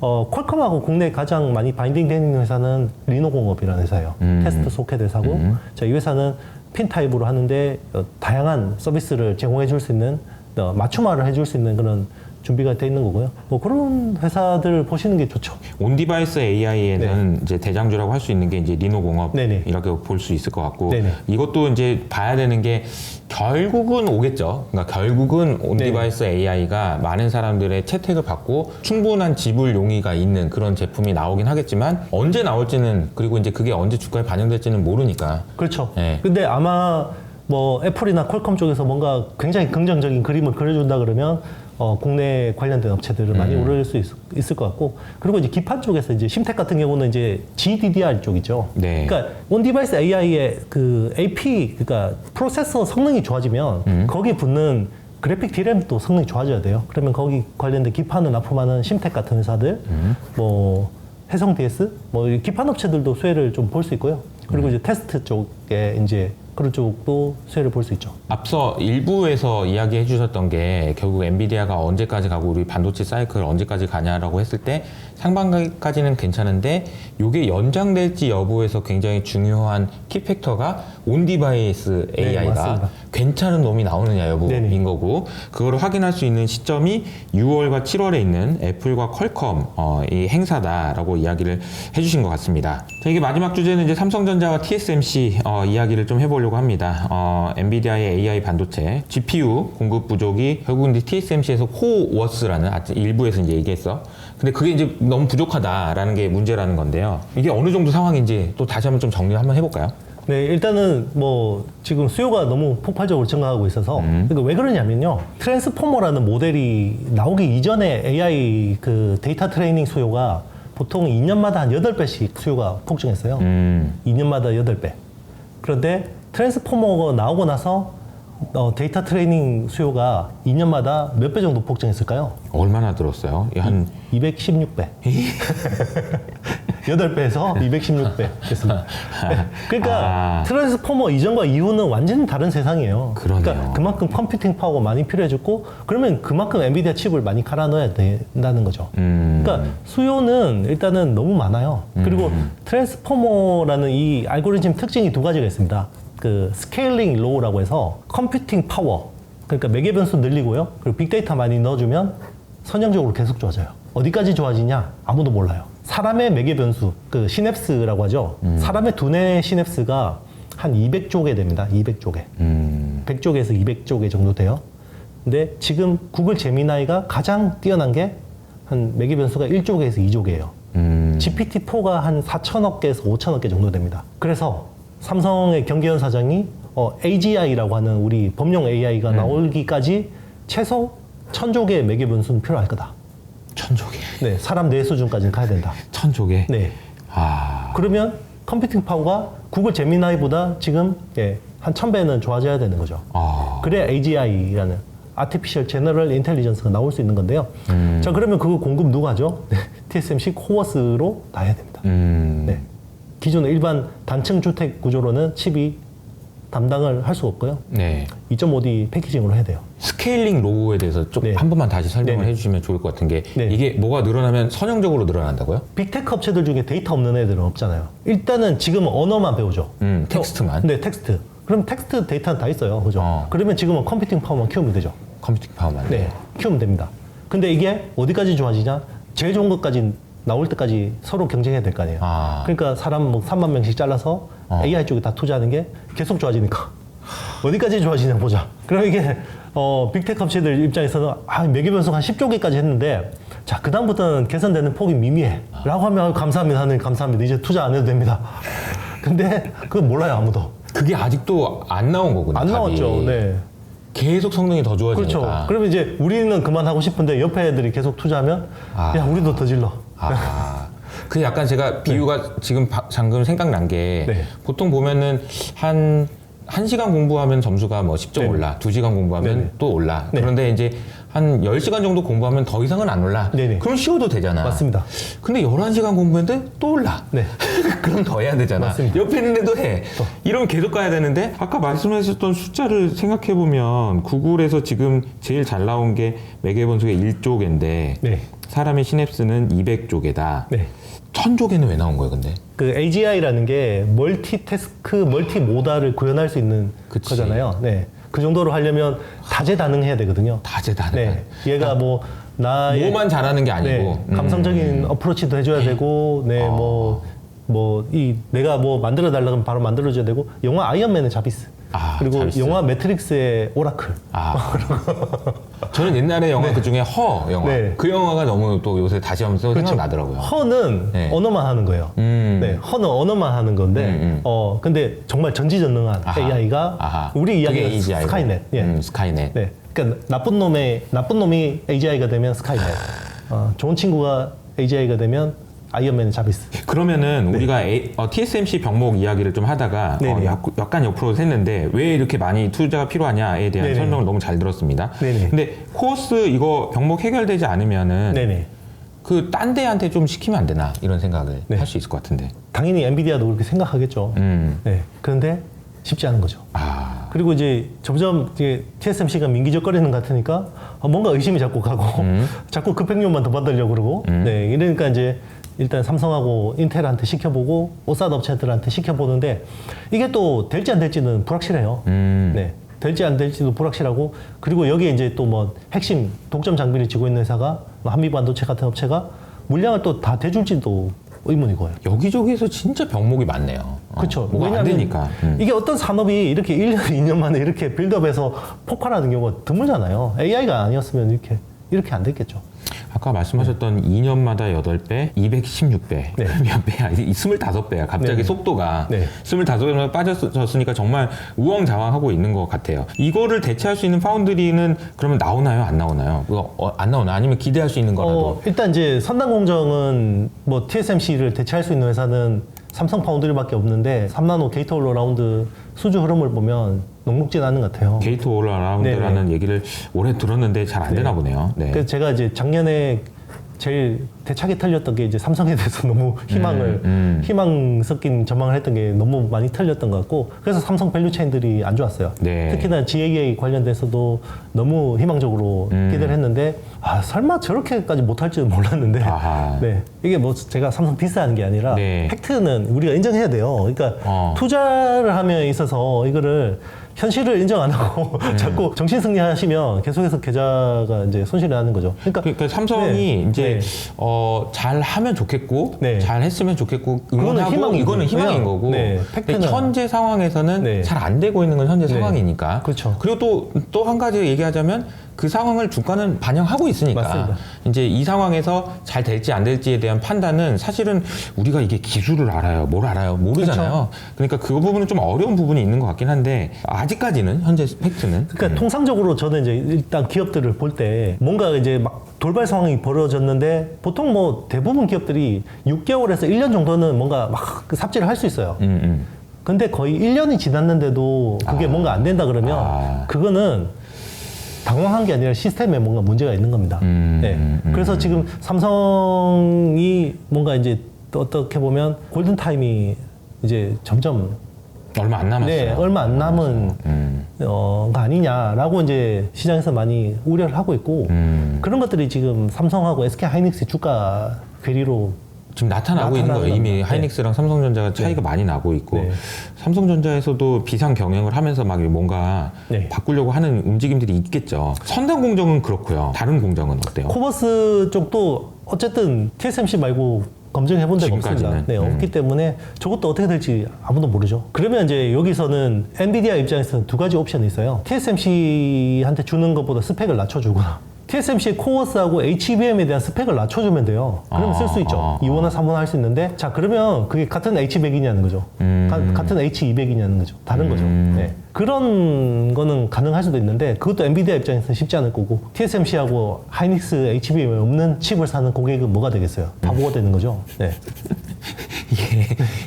퀄컴하고 국내 가장 많이 바인딩 되는 회사는 리노공업이라는 회사예요. 테스트 소켓 회사고, 자, 이 회사는 핀 타입으로 하는데 다양한 서비스를 제공해 줄 수 있는 맞춤화를 해줄 수 있는 그런 준비가 돼 있는 거고요. 뭐 그런 회사들 보시는 게 좋죠. 온 디바이스 AI에는 이제 대장주라고 할 수 있는 게 이제 리노공업 네네. 이렇게 볼 수 있을 것 같고 네네. 이것도 이제 봐야 되는 게 결국은 오겠죠. 그러니까 결국은 온 네. 디바이스 AI가 많은 사람들의 채택을 받고 충분한 지불 용의가 있는 그런 제품이 나오긴 하겠지만 언제 나올지는 그리고 이제 그게 언제 주가에 반영될지는 모르니까. 그렇죠. 네. 근데 아마 뭐 애플이나 퀄컴 쪽에서 뭔가 굉장히 긍정적인 그림을 그려준다 그러면 국내 관련된 업체들은 많이 오를 수 있을 것 같고 그리고 이제 기판 쪽에서 이제 심텍 같은 경우는 이제 GDDR 쪽이죠. 네. 그러니까 온디바이스 AI의 그 AP 그러니까 프로세서 성능이 좋아지면 거기에 붙는 그래픽 D램도 성능이 좋아져야 돼요. 그러면 거기 관련된 기판을 납품하는 심텍 같은 회사들, 뭐 해성 DS, 뭐 기판 업체들도 수혜를 좀 볼 수 있고요. 그리고 이제 테스트 쪽에 이제 그런 쪽도 수혜를 볼 수 있죠. 앞서 일부에서 이야기해 주셨던 게 결국 엔비디아가 언제까지 가고 우리 반도체 사이클 언제까지 가냐라고 했을 때 상반기까지는 괜찮은데 이게 연장될지 여부에서 굉장히 중요한 키팩터가 온디바이스 AI가 맞습니다. 괜찮은 놈이 나오느냐 여부인 네네. 거고 그거를 확인할 수 있는 시점이 6월과 7월에 있는 애플과 퀄컴 이 행사다라고 이야기를 해주신 것 같습니다. 자, 이게 마지막 주제는 이제 삼성전자와 TSMC 이야기를 좀 해보려고 합니다. 엔비디아의 AI 반도체 GPU 공급 부족이 결국 이제 TSMC에서 코워스라는 일부에서 이제 얘기했어. 근데 그게 이제 너무 부족하다라는 게 문제라는 건데요. 이게 어느 정도 상황인지 또 다시 한번 좀 정리를 한번 해볼까요? 네, 일단은 뭐 지금 수요가 너무 폭발적으로 증가하고 있어서 그러니까 왜 그러냐면요. 트랜스포머라는 모델이 나오기 이전에 AI 그 데이터 트레이닝 수요가 보통 2년마다 한 8배씩 수요가 폭증했어요. 2년마다 8배. 그런데 트랜스포머가 나오고 나서 데이터 트레이닝 수요가 2년마다 몇 배 정도 폭증했을까요? 얼마나 들었어요? 한 216배. 8배에서 216배 됐습니다. 네. 그러니까 트랜스포머 이전과 이후는 완전히 다른 세상이에요. 그러네요. 그러니까 그만큼 컴퓨팅 파워가 많이 필요해졌고 그러면 그만큼 엔비디아 칩을 많이 갈아 넣어야 된다는 거죠. 그러니까 수요는 일단은 너무 많아요. 그리고 트랜스포머라는 이 알고리즘 특징이 두 가지가 있습니다. 그 스케일링 로우라고 해서 컴퓨팅 파워, 그러니까 매개 변수 늘리고요. 그리고 빅데이터 많이 넣어주면 선형적으로 계속 좋아져요. 어디까지 좋아지냐? 아무도 몰라요. 사람의 매개 변수, 그 시냅스라고 하죠. 사람의 두뇌 시냅스가 한 200조개 됩니다. 200조개. 100조개에서 200조개 정도 돼요. 근데 지금 구글 제미나이가 가장 뛰어난 게 한 매개 변수가 1조개에서 2조개예요. GPT-4가 한 4천억 개에서 5천억 개 정도 됩니다. 그래서 삼성의 경기현 사장이 AGI라고 하는 우리 범용 AI가 나오기까지 최소 1000조개의 매개 변수는 필요할 거다. 1000조개. 네, 사람 뇌 수준까지는 가야 된다. 1000조개. 네. 그러면 컴퓨팅 파워가 구글 제미나이보다 지금 한 1000배는 좋아져야 되는 거죠. 그래야 AGI라는 아티피셜 제너럴 인텔리전스가 나올 수 있는 건데요. 자, 그러면 그거 공급 누가 하죠? 네, TSMC 코어스로 다 해야 됩니다. 네. 기존의 일반 단층 주택 구조로는 칩이 담당을 할 수 없고요. 네. 2.5D 패키징으로 해야 돼요. 스케일링 로우에 대해서 좀 한 번만 다시 설명을 해주시면 좋을 것 같은 게 이게 뭐가 늘어나면 선형적으로 늘어난다고요? 빅테크 업체들 중에 데이터 없는 애들은 없잖아요. 일단은 지금 언어만 배우죠. 텍스트만? 네, 텍스트. 그럼 텍스트 데이터는 다 있어요. 그죠? 그러면 지금은 컴퓨팅 파워만 키우면 되죠. 컴퓨팅 파워만. 네, 키우면 됩니다. 근데 이게 어디까지 좋아지냐? 제일 좋은 것까지 나올 때까지 서로 경쟁해야 될 거 아니에요. 그러니까 사람 뭐 3만 명씩 잘라서 AI 쪽에 다 투자하는 게 계속 좋아지니까 어디까지 좋아지냐 보자. 그럼 이게 빅테크 업체들 입장에서는 매개 변수가 한 10조개까지 했는데 자, 그다음부터는 개선되는 폭이 미미해 라고 하면 감사합니다 하는 감사합니다. 이제 투자 안 해도 됩니다. 근데 그거 몰라요, 아무도. 그게 아직도 안 나온 거군요. 안 나왔죠. 네. 계속 성능이 더 좋아지니까. 그렇죠. 그러면 이제 우리는 그만하고 싶은데 옆에 애들이 계속 투자하면 야, 우리도 더 질러. 그 약간 제가 비유가 지금 방금 생각난 게 보통 보면은 한 1시간 공부하면 점수가 뭐 10점 올라, 2시간 공부하면 또 올라. 그런데 이제 한 10시간 정도 공부하면 더 이상은 안 올라. 그럼 쉬어도 되잖아. 맞습니다. 근데 11시간 공부했는데 또 올라. 그럼 더 해야 되잖아. 맞습니다. 옆에 있는 데도 해. 이러면 계속 가야 되는데 아까 말씀하셨던 숫자를 생각해보면 구글에서 지금 제일 잘 나온 게 매개 변수가 1조개인데 사람의 시냅스는 200조개다. 1000조개는 왜 나온 거예요, 근데? 그 AGI라는 게 멀티태스크, 멀티모달을 구현할 수 있는 거잖아요. 네. 그 정도로 하려면 다재다능해야 되거든요. 다재다능. 네. 얘가 뭐 나의 뭐만 잘하는 게 아니고 감성적인 어프로치도 해줘야 되고, 내가 뭐 만들어 달라 그러면 바로 만들어줘야 되고, 영화 아이언맨의 자비스. 그리고 자비스. 영화 매트릭스의 오라클. 저는 옛날에 영화 그 중에 허 영화. 그 영화가 너무 또 요새 다시 하면서 생각나더라고요. 허는 언어만 하는 거예요. 허는 언어만 하는 건데, 근데 정말 전지전능한 AI가 우리 이야기가 스카이넷. 스카이넷. 네. 그러니까 나쁜 놈이 AGI가 되면 스카이넷. 좋은 친구가 AGI가 되면 아이언맨의 자비스. 그러면은 우리가 TSMC 병목 이야기를 좀 하다가 약간 옆으로 샜는데 왜 이렇게 많이 투자가 필요하냐에 대한 설명을 너무 잘 들었습니다. 근데 코어스 이거 병목 해결되지 않으면은 그 딴 데한테 좀 시키면 안 되나 이런 생각을 할 수 있을 것 같은데. 당연히 엔비디아도 그렇게 생각하겠죠. 그런데 쉽지 않은 거죠. 그리고 이제 점점 이제 TSMC가 민기적거리는 것 같으니까 뭔가 의심이 자꾸 가고 자꾸 급행료만 더 받으려고 그러고 이러니까 이제 일단 삼성하고 인텔한테 시켜보고 오사드 업체들한테 시켜보는데 이게 또 될지 안 될지는 불확실해요. 될지 안 될지도 불확실하고 그리고 여기에 이제 또 뭐 핵심 독점 장비를 쥐고 있는 회사가 한미반도체 같은 업체가 물량을 또 다 대줄지도 의문이고요. 여기저기에서 진짜 병목이 많네요. 그렇죠. 뭐가 안 되니까. 이게 어떤 산업이 이렇게 1년, 2년 만에 이렇게 빌드업해서 폭발하는 경우가 드물잖아요. AI가 아니었으면 이렇게 안 됐겠죠. 아까 말씀하셨던 2년마다 8배, 216배, 네. 몇 배야? 25배야. 갑자기 네. 속도가 네. 25배나 빠졌으니까 정말 우왕좌왕하고 있는 것 같아요. 이거를 대체할 수 있는 파운드리는 그러면 나오나요? 안 나오나요? 안 나오나? 아니면 기대할 수 있는 거라도? 일단 이제 선단공정은 뭐 TSMC를 대체할 수 있는 회사는 삼성 파운드리밖에 없는데 3나노 게이트 올라라운드 수주 흐름을 보면 녹록진 않은 것 같아요. 게이트 올라라운드라는 네네. 얘기를 오래 들었는데 잘 안 되나 보네요. 네. 그래서 제가 이제 작년에 제일 대차게 틀렸던 게 이제 삼성에 대해서 너무 희망 섞인 전망을 했던 게 너무 많이 틀렸던 것 같고 그래서 삼성 밸류 체인들이 안 좋았어요. 네. 특히나 GAA 관련돼서도 너무 희망적으로 기대를 했는데 설마 저렇게까지 못할 줄은 몰랐는데 아하. 네. 이게 뭐 제가 삼성 디스하는 게 아니라 네. 팩트는 우리가 인정해야 돼요. 그러니까 투자를 함에 있어서 이거를 현실을 인정 안 하고 자꾸 정신승리 하시면 계속해서 계좌가 이제 손실이 나는 거죠. 그러니까 삼성이 네. 이제 네. 잘 하면 좋겠고 네. 잘 했으면 좋겠고 응원하고 희망이고. 이거는 희망인 왜냐? 거고 네. 근데 팩트는- 현재 상황에서는 네. 잘 안 되고 있는 건 현재 네. 상황이니까 그렇죠. 그리고 또 한 가지 얘기하자면 그 상황을 주가는 반영하고 있으니까 맞습니다. 이제 이 상황에서 잘 될지 안 될지에 대한 판단은 사실은 우리가 이게 기술을 알아요 뭘 알아요 모르잖아요. 그러니까 그 부분은 좀 어려운 부분이 있는 것 같긴 한데 아직까지는 현재 팩트는 그러니까 통상적으로 저는 이제 일단 기업들을 볼 때 뭔가 이제 막 돌발 상황이 벌어졌는데 보통 뭐 대부분 기업들이 6개월에서 1년 정도는 뭔가 막 그 삽질을 할 수 있어요. 근데 거의 1년이 지났는데도 그게 뭔가 안 된다 그러면 그거는 당황한 게 아니라 시스템에 뭔가 문제가 있는 겁니다. 네. 그래서 지금 삼성이 뭔가 이제 또 어떻게 보면 골든타임이 이제 점점 얼마 안 남았어요. 네, 얼마 안 남은 거 아니냐라고 이제 시장에서 많이 우려를 하고 있고 그런 것들이 지금 삼성하고 SK 하이닉스 주가 괴리로 지금 나타나고 있는 거예요. 이미 겁니다. 하이닉스랑 삼성전자가 차이가 많이 나고 있고 네. 삼성전자에서도 비상 경영을 하면서 막 뭔가 네. 바꾸려고 하는 움직임들이 있겠죠. 선단 공정은 그렇고요. 다른 공정은 어때요? 코버스 쪽도 어쨌든 TSMC 말고 검증해 본 데가 없습니다. 지금까지는. 네, 없기 때문에 저것도 어떻게 될지 아무도 모르죠. 그러면 이제 여기서는 엔비디아 입장에서는 두 가지 옵션이 있어요. TSMC한테 주는 것보다 스펙을 낮춰주거나 TSMC의 코어스하고 HBM에 대한 스펙을 낮춰주면 돼요. 그러면 쓸 수 있죠. 2호나 3호나 할 수 있는데 자 그러면 그게 같은 H100이냐는 거죠. 같은 H200이냐는 거죠. 다른 거죠. 네. 그런 거는 가능할 수도 있는데 그것도 엔비디아 입장에서는 쉽지 않을 거고 TSMC하고 하이닉스 HBM에 없는 칩을 사는 고객은 뭐가 되겠어요? 바보가 되는 거죠. 네.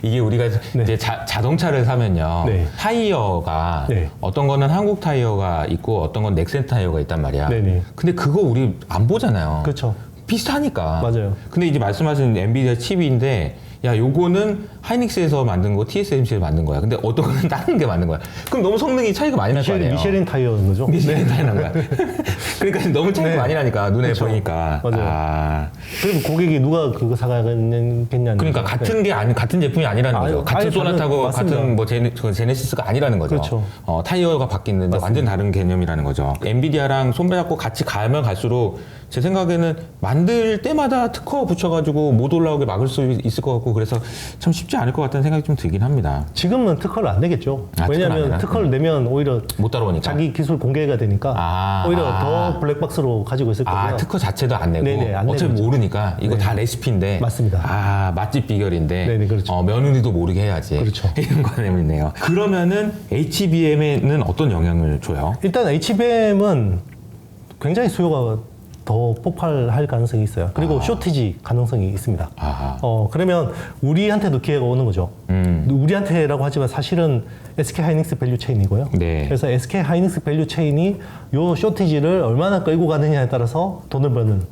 이게 우리가 이제 자동차를 사면요. 네. 타이어가 네. 어떤 거는 한국 타이어가 있고 어떤 건 넥센 타이어가 있단 말이야. 네네. 근데 그거 우리 안 보잖아요. 그렇죠. 비슷하니까. 맞아요. 근데 이제 말씀하신 엔비디아 칩인데 야 요거는 하이닉스에서 만든 거 TSMC에서 만든 거야. 근데 어떤 거는 다른 게 만든 거야. 그럼 너무 성능이 차이가 많이 날 거 아니에요. 미쉐린 타이어인 거죠. 미쉐린 타이어 난 거야. 그러니까 너무 차이가 네. 많이 나니까 눈에 그렇죠. 보니까. 맞아요. 그럼 고객이 누가 그거 사가겠냐는 그러니까 거죠. 같은 게 아니 같은 제품이 아니라는 아유, 거죠. 같은 아예 소나타고 맞습니다. 같은 뭐 제네시스가 아니라는 거죠. 그렇죠. 타이어가 바뀌는데 완전 다른 개념이라는 거죠. 엔비디아랑 손잡고 같이 가면 갈수록 제 생각에는 만들 때마다 특허 붙여가지고 못 올라오게 막을 수 있을 것 같고 그래서 참 쉽지 않을 것 같다는 생각이 좀 들긴 합니다. 지금은 특허를 안 내겠죠. 특허를 안 왜냐하면 내나? 특허를 내면 오히려 못 따라오니까. 자기 기술 공개가 되니까 오히려 더 블랙박스로 가지고 있을 거고요. 특허 자체도 안 내고 네네, 안 어차피 내죠. 모르니까 이거 네. 다 레시피인데 맞습니다. 맛집 비결인데 네네, 그렇죠. 며느리도 모르게 해야지 그렇죠. 이런 거 때문이네요. 그러면은 HBM에는 어떤 영향을 줘요? 일단 HBM은 굉장히 수요가 더 폭발할 가능성이 있어요. 그리고 쇼티지 가능성이 있습니다. 그러면 우리한테도 기회가 오는 거죠. 우리한테라고 하지만 사실은 SK 하이닉스 밸류 체인이고요. 네. 그래서 SK 하이닉스 밸류 체인이 요 쇼티지를 얼마나 끌고 가느냐에 따라서 돈을 버는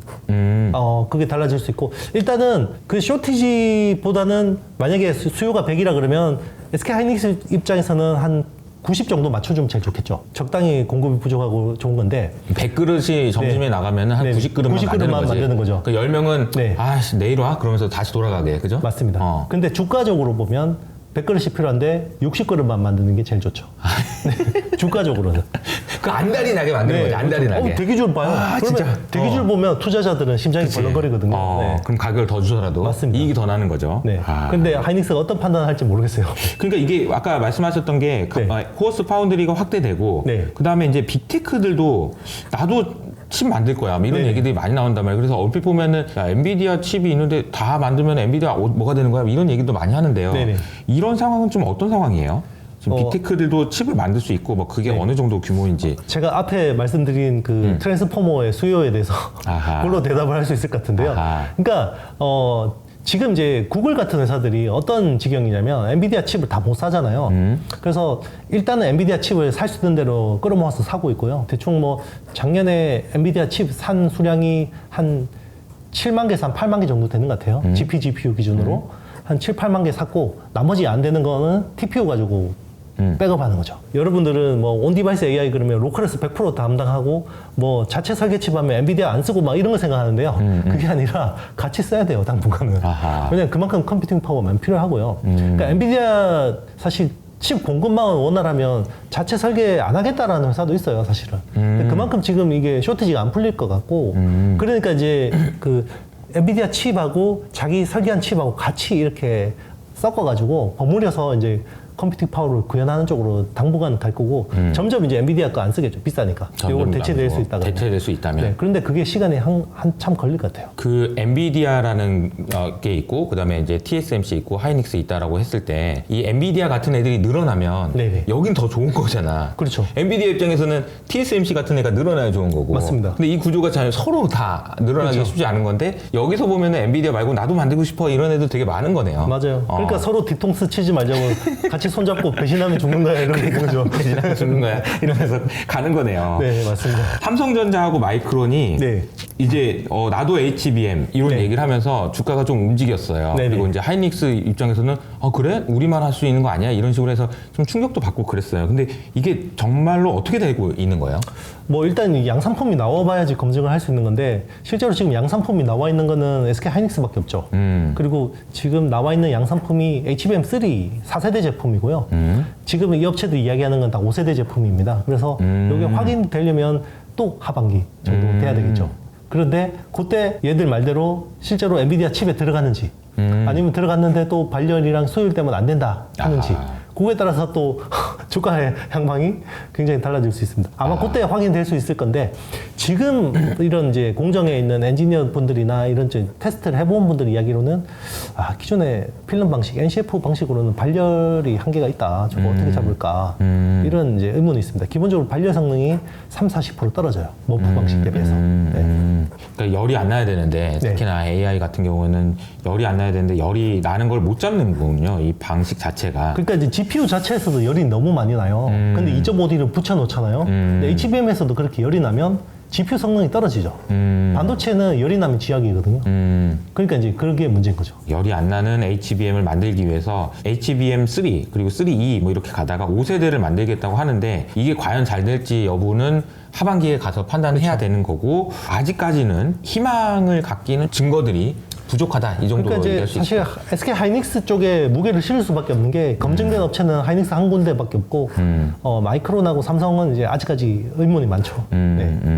그게 달라질 수 있고 일단은 그 쇼티지보다는 만약에 수요가 100이라 그러면 SK 하이닉스 입장에서는 한 90 정도 맞춰주면 제일 좋겠죠. 적당히 공급이 부족하고 좋은 건데 100그릇이 점심에 네. 나가면 한 네. 90그릇만 90그릇만 만드는 거죠. 그 10명은 네. 내일 와? 그러면서 다시 돌아가게. 그죠? 맞습니다. 근데 주가적으로 보면 100그릇이 필요한데 60그릇만 만드는 게 제일 좋죠. 네. 주가적으로는. 그 안달이 나게 만드는 거지. 안달이 그렇죠. 나게. 대기줄 봐요. 그러면 진짜. 대기줄 보면 투자자들은 심장이 벌렁거리거든요. 네. 그럼 가격을 더 주더라도 맞습니다. 이익이 더 나는 거죠. 네. 근데 하이닉스가 어떤 판단을 할지 모르겠어요. 그러니까 이게 아까 말씀하셨던 게 네. 코어스 파운드리가 확대되고 네. 그다음에 이제 빅테크들도 나도 칩 만들 거야. 뭐 이런 네. 얘기들이 많이 나온단 말이에요. 그래서 얼핏 보면은 야, 엔비디아 칩이 있는데 다 만들면 엔비디아 뭐가 되는 거야? 이런 얘기도 많이 하는데요. 네네. 이런 상황은 좀 어떤 상황이에요? 지금 빅테크들도 칩을 만들 수 있고 뭐 그게 네. 어느 정도 규모인지. 제가 앞에 말씀드린 그 트랜스포머의 수요에 대해서 아하. 그걸로 대답을 할 수 있을 것 같은데요. 아하. 그러니까 지금 이제 구글 같은 회사들이 어떤 지경이냐면 엔비디아 칩을 다 못 사잖아요. 그래서 일단은 엔비디아 칩을 살 수 있는 대로 끌어모아서 사고 있고요. 대충 뭐 작년에 엔비디아 칩 산 수량이 한 7만 개에서 한 8만 개 정도 되는 것 같아요. GPU 기준으로 한 7, 8만 개 샀고 나머지 안 되는 거는 TPU 가지고 백업하는 거죠. 여러분들은 뭐 온디바이스 AI 그러면 로컬에서 100% 담당하고 뭐 자체 설계칩 하면 엔비디아 안 쓰고 막 이런 거 생각하는데요. 그게 아니라 같이 써야 돼요, 당분간은. 아하. 왜냐면 그만큼 컴퓨팅 파워가 많이 필요하고요. 그러니까 엔비디아 사실 칩 공급망을 원활하면 자체 설계 안 하겠다라는 회사도 있어요, 사실은. 근데 그만큼 지금 이게 쇼티지가 안 풀릴 것 같고, 그러니까 이제 그 엔비디아 칩하고 자기 설계한 칩하고 같이 이렇게 섞어가지고 버무려서 이제 컴퓨팅 파워를 구현하는 쪽으로 당분간 갈 거고 점점 이제 엔비디아 거 안 쓰겠죠, 비싸니까. 이걸 대체될 수 있다면. 대체될 수 있다면. 네, 그런데 그게 시간이 한참 걸릴 것 같아요. 그 엔비디아라는 게 있고 그다음에 이제 TSMC 있고 하이닉스 있다라고 했을 때 이 엔비디아 같은 애들이 늘어나면 네네. 여긴 더 좋은 거잖아. 그렇죠. 엔비디아 입장에서는 TSMC 같은 애가 늘어나야 좋은 거고. 맞습니다. 근데 이 구조가 잘 서로 다 늘어나기 그렇죠. 쉽지 않은 건데 여기서 보면은 엔비디아 말고 나도 만들고 싶어 이런 애들 되게 많은 거네요. 맞아요. 그러니까 서로 뒤통수 치지 말자고 같이 손잡고 배신하면 죽는 거야 이런 거죠. 배신하면 죽는 거야 이러면서 가는 거네요. 네, 맞습니다. 삼성전자하고 마이크론이 네. 이제 나도 HBM 이런 네. 얘기를 하면서 주가가 좀 움직였어요. 네네. 그리고 이제 하이닉스 입장에서는 그래? 우리만 할 수 있는 거 아니야? 이런 식으로 해서 좀 충격도 받고 그랬어요. 근데 이게 정말로 어떻게 되고 있는 거예요? 뭐 일단 이 양산품이 나와봐야지 검증을 할 수 있는 건데 실제로 지금 양산품이 나와 있는 거는 SK 하이닉스밖에 없죠. 그리고 지금 나와 있는 양산품이 HBM3 4세대 제품이고요. 지금 이 업체들 이야기하는 건 다 5세대 제품입니다. 그래서 이게 확인되려면 또 하반기 정도 돼야 되겠죠. 그런데 그때 얘들 말대로 실제로 엔비디아 칩에 들어갔는지 아니면 들어갔는데 또 발열이랑 소율 때문에 안 된다 하는지 그거에 따라서 또 주가의 향방이 굉장히 달라질 수 있습니다. 아마 그때 확인될 수 있을 건데 지금 이런 이제 공정에 있는 엔지니어 분들이나 이런 이제 테스트를 해본 분들 이야기로는 기존의 필름 방식, NCF 방식으로는 발열이 한계가 있다. 저거 어떻게 잡을까? 이런 이제 의문이 있습니다. 기본적으로 발열 성능이 30-40% 떨어져요. 모프 방식 대비해서. 네. 그러니까 열이 안 나야 되는데 특히나 AI 같은 경우에는 열이 안 나야 되는데 열이 나는 걸 못 잡는 거군요. 이 방식 자체가. 그러니까 이제 GPU 자체에서도 열이 너무 많이 나요. 근데 2.5D를 붙여놓잖아요. 근데 HBM에서도 그렇게 열이 나면 GPU 성능이 떨어지죠. 반도체는 열이 나면 쥐약이거든요. 그러니까 이제 그게 문제인 거죠. 열이 안 나는 HBM을 만들기 위해서 HBM3 그리고 3E 뭐 이렇게 가다가 5세대를 만들겠다고 하는데 이게 과연 잘 될지 여부는 하반기에 가서 판단을 해야 되는 거고 아직까지는 희망을 갖기는 증거들이 부족하다 이 정도 그러니까 얘기할 이제 수 사실 있어요. SK 하이닉스 쪽에 무게를 실을 수밖에 없는 게 검증된 업체는 하이닉스 한 군데밖에 없고 마이크론하고 삼성은 이제 아직까지 의문이 많죠.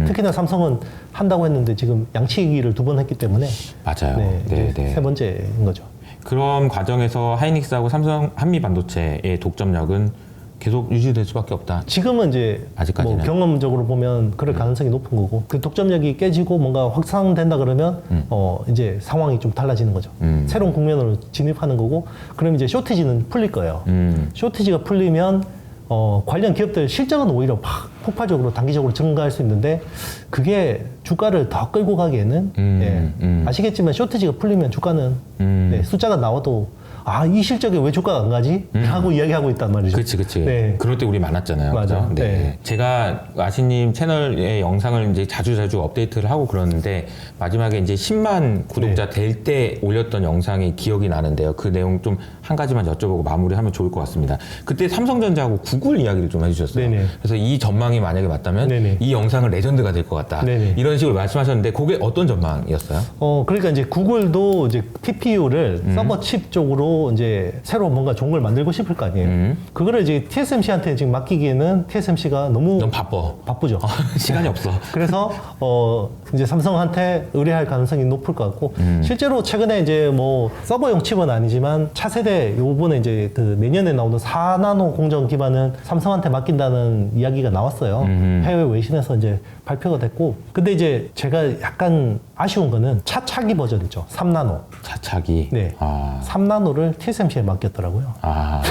특히나 삼성은 한다고 했는데 지금 양치기를 2번 했기 때문에 맞아요. 네, 세 번째인 거죠. 그런 과정에서 하이닉스하고 삼성 한미반도체의 독점력은 계속 유지될 수밖에 없다. 지금은 이제 아직까지는. 뭐 경험적으로 보면 그럴 가능성이 높은 거고 그 독점력이 깨지고 뭔가 확산된다 그러면 이제 상황이 좀 달라지는 거죠. 새로운 국면으로 진입하는 거고 그럼 이제 쇼티지는 풀릴 거예요. 쇼티지가 풀리면 관련 기업들 실적은 오히려 막 폭발적으로 단기적으로 증가할 수 있는데 그게 주가를 더 끌고 가기에는 아시겠지만 쇼티지가 풀리면 주가는 숫자가 나와도 이 실적에 왜 주가가 안 가지? 하고 이야기하고 있단 말이죠. 그치. 네. 그럴 때 우리 많았잖아요. 맞아. 그죠? 네. 제가 아시님 채널의 영상을 이제 자주 업데이트를 하고 그러는데 마지막에 이제 10만 구독자 될 때 올렸던 영상이 기억이 나는데요. 그 내용 좀 한 가지만 여쭤보고 마무리하면 좋을 것 같습니다. 그때 삼성전자하고 구글 이야기를 좀 해주셨어요. 네네. 그래서 이 전망이 만약에 맞다면 네네. 이 영상은 레전드가 될 것 같다. 네네. 이런 식으로 말씀하셨는데 그게 어떤 전망이었어요? 그러니까 이제 구글도 이제 TPU를 서버 칩 쪽으로 이제 새로 뭔가 좋은 걸 만들고 싶을 거 아니에요. 그거를 이제 TSMC한테 지금 맡기기에는 TSMC가 너무 바쁘죠. 시간이 없어. 그래서 이제 삼성한테 의뢰할 가능성이 높을 것 같고 실제로 최근에 이제 뭐 서버용 칩은 아니지만 차세대 근데 요번에 이제 그 내년에 나오는 4나노 공정 기반은 삼성한테 맡긴다는 이야기가 나왔어요. 해외 외신에서 이제 발표가 됐고. 근데 이제 제가 약간 아쉬운 거는 차차기 버전이죠. 3나노. 차차기. 네. 아. 3나노를 TSMC에 맡겼더라고요. 아.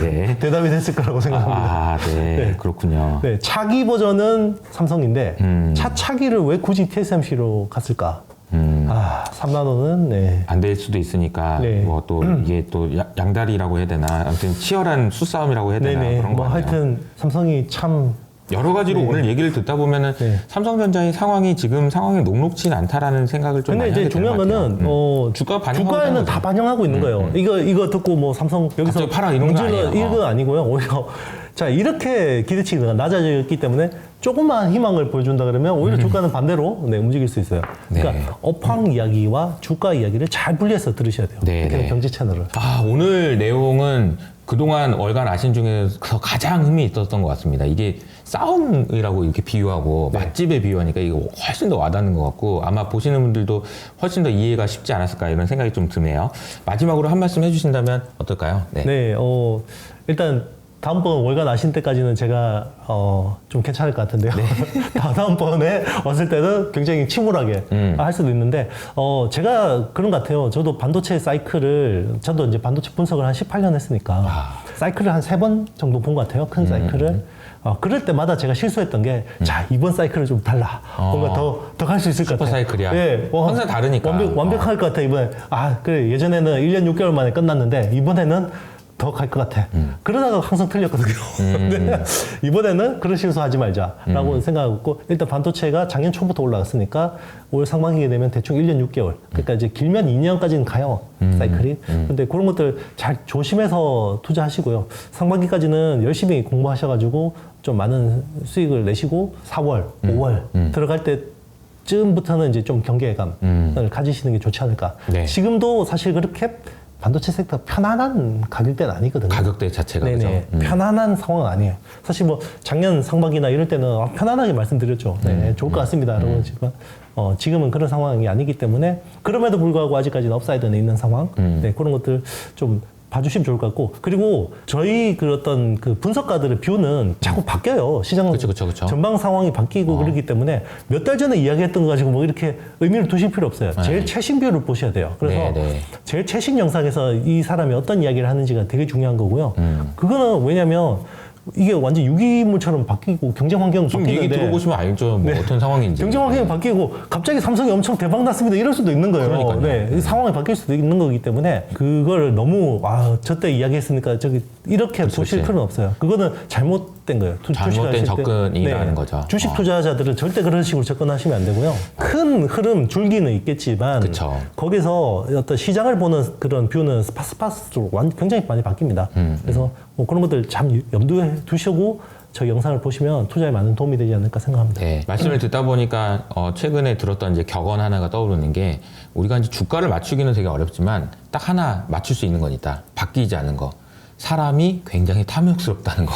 네. 대답이 됐을 거라고 생각합니다. 네. 네. 그렇군요. 네, 차기 버전은 삼성인데 차차기를 왜 굳이 TSMC로 갔을까? 3나노는 네. 안 될 수도 있으니까 네. 뭐 또 이게 또 양다리라고 해야 되나 아무튼 치열한 수싸움이라고 해야 되나 네네. 그런 거 뭐 같네요. 하여튼 삼성이 참 여러 가지로 네. 오늘 얘기를 듣다 보면은 네. 삼성전자의 상황이 지금 상황이 녹록지 않다라는 생각을 좀 근데 많이 이제 하게 되는 중요한 것 같아요. 거는 주가 반영하고 주가에는 있다는 다 거죠. 반영하고 있는 거예요. 이거 듣고 뭐 삼성 여기서 갑자기 팔아 이런 거 아니에요. 이거 아니고요. 오히려 자 이렇게 기대치가 낮아졌기 때문에 조금만 희망을 보여준다 그러면 오히려 주가는 반대로 네, 움직일 수 있어요. 그러니까 네. 업황 이야기와 주가 이야기를 잘 분리해서 들으셔야 돼요. 네, 특히나 네. 경제 채널을. 오늘 내용은 그동안 월간 아신 중에서 가장 흥미 있었던 것 같습니다. 이게 싸움이라고 이렇게 비유하고 네. 맛집에 비유하니까 이게 훨씬 더 와닿는 것 같고 아마 보시는 분들도 훨씬 더 이해가 쉽지 않았을까 이런 생각이 좀 드네요. 마지막으로 한 말씀 해주신다면 어떨까요? 네, 일단 다음번 월간 아신 때까지는 제가 좀 괜찮을 것 같은데요. 다음번에 왔을 때는 굉장히 침울하게 할 수도 있는데 제가 그런 것 같아요. 저도 반도체 사이클을 저도 이제 반도체 분석을 한 18년 했으니까 사이클을 한 3번 정도 본 것 같아요. 큰 사이클을. 그럴 때마다 제가 실수했던 게, 자, 이번 사이클은 좀 달라. 뭔가 더 갈 수 있을 것 같아. 슈퍼 사이클이야. 네, 항상 다르니까. 완벽할 것 같아, 이번에. 그래. 예전에는 1년 6개월 만에 끝났는데, 이번에는 더 갈 것 같아. 그러다가 항상 틀렸거든요. 근데 이번에는 그런 실수 하지 말자라고 생각하고, 일단 반도체가 작년 초부터 올라갔으니까, 올 상반기에 되면 대충 1년 6개월. 그러니까 이제 길면 2년까지는 가요. 사이클이. 근데 그런 것들 잘 조심해서 투자하시고요. 상반기까지는 열심히 공부하셔가지고, 좀 많은 수익을 내시고, 4월, 5월 들어갈 때 쯤부터는 이제 좀 경계감을 가지시는 게 좋지 않을까. 네. 지금도 사실 그렇게 반도체 섹터 편안한 가격대는 아니거든요. 가격대 자체가 네네. 그죠? 편안한 상황은 아니에요. 사실 뭐 작년 상반기나 이럴 때는 편안하게 말씀드렸죠. 네, 좋을 것 같습니다. 라고 지금 지금은 그런 상황이 아니기 때문에 그럼에도 불구하고 아직까지는 업사이드는 있는 상황. 네, 그런 것들 좀 봐주시면 좋을 것 같고, 그리고 저희 그 어떤 그 분석가들의 뷰는 자꾸 바뀌어요. 시장 그쵸. 전방 상황이 바뀌고 그러기 때문에 몇 달 전에 이야기했던 거 가지고 뭐 이렇게 의미를 두실 필요 없어요. 제일 최신 뷰를 보셔야 돼요. 그래서 네. 제일 최신 영상에서 이 사람이 어떤 이야기를 하는지가 되게 중요한 거고요. 그거는 왜냐면 이게 완전 유기물처럼 바뀌고 경쟁 환경 좀 바뀌는데 얘기 들어보시면 알죠. 뭐 어떤 상황인지. 경쟁 환경이 바뀌고 갑자기 삼성이 엄청 대박 났습니다. 이럴 수도 있는 거예요. 그러니까요. 네, 이 상황이 바뀔 수도 있는 거기 때문에 그걸 너무 저때 이야기했으니까 저기 이렇게 보실 필요는 없어요. 그거는 잘못된 거예요. 잘못된 접근이라는 거죠. 주식 투자자들은 절대 그런 식으로 접근하시면 안 되고요. 큰 흐름 줄기는 있겠지만 그쵸. 거기서 어떤 시장을 보는 그런 뷰는 스파스로 굉장히 많이 바뀝니다. 그래서 뭐 그런 것들 참 염두에 두시고 저희 영상을 보시면 투자에 많은 도움이 되지 않을까 생각합니다. 네, 말씀을 듣다 보니까 최근에 들었던 이제 격언 하나가 떠오르는 게 우리가 이제 주가를 맞추기는 되게 어렵지만 딱 하나 맞출 수 있는 건 있다. 바뀌지 않은 거. 사람이 굉장히 탐욕스럽다는 거.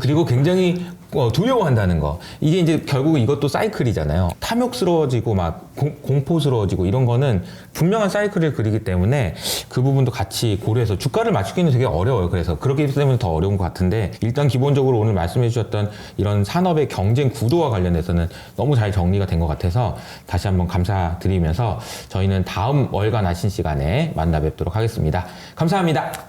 그리고 굉장히 두려워한다는 거. 이게 이제 결국 이것도 사이클이잖아요. 탐욕스러워지고 막 공포스러워지고 이런 거는 분명한 사이클을 그리기 때문에 그 부분도 같이 고려해서 주가를 맞추기는 되게 어려워요. 그래서 그렇기 때문에 더 어려운 것 같은데 일단 기본적으로 오늘 말씀해 주셨던 이런 산업의 경쟁 구도와 관련해서는 너무 잘 정리가 된 것 같아서 다시 한번 감사드리면서 저희는 다음 월간 아신 시간에 만나 뵙도록 하겠습니다. 감사합니다.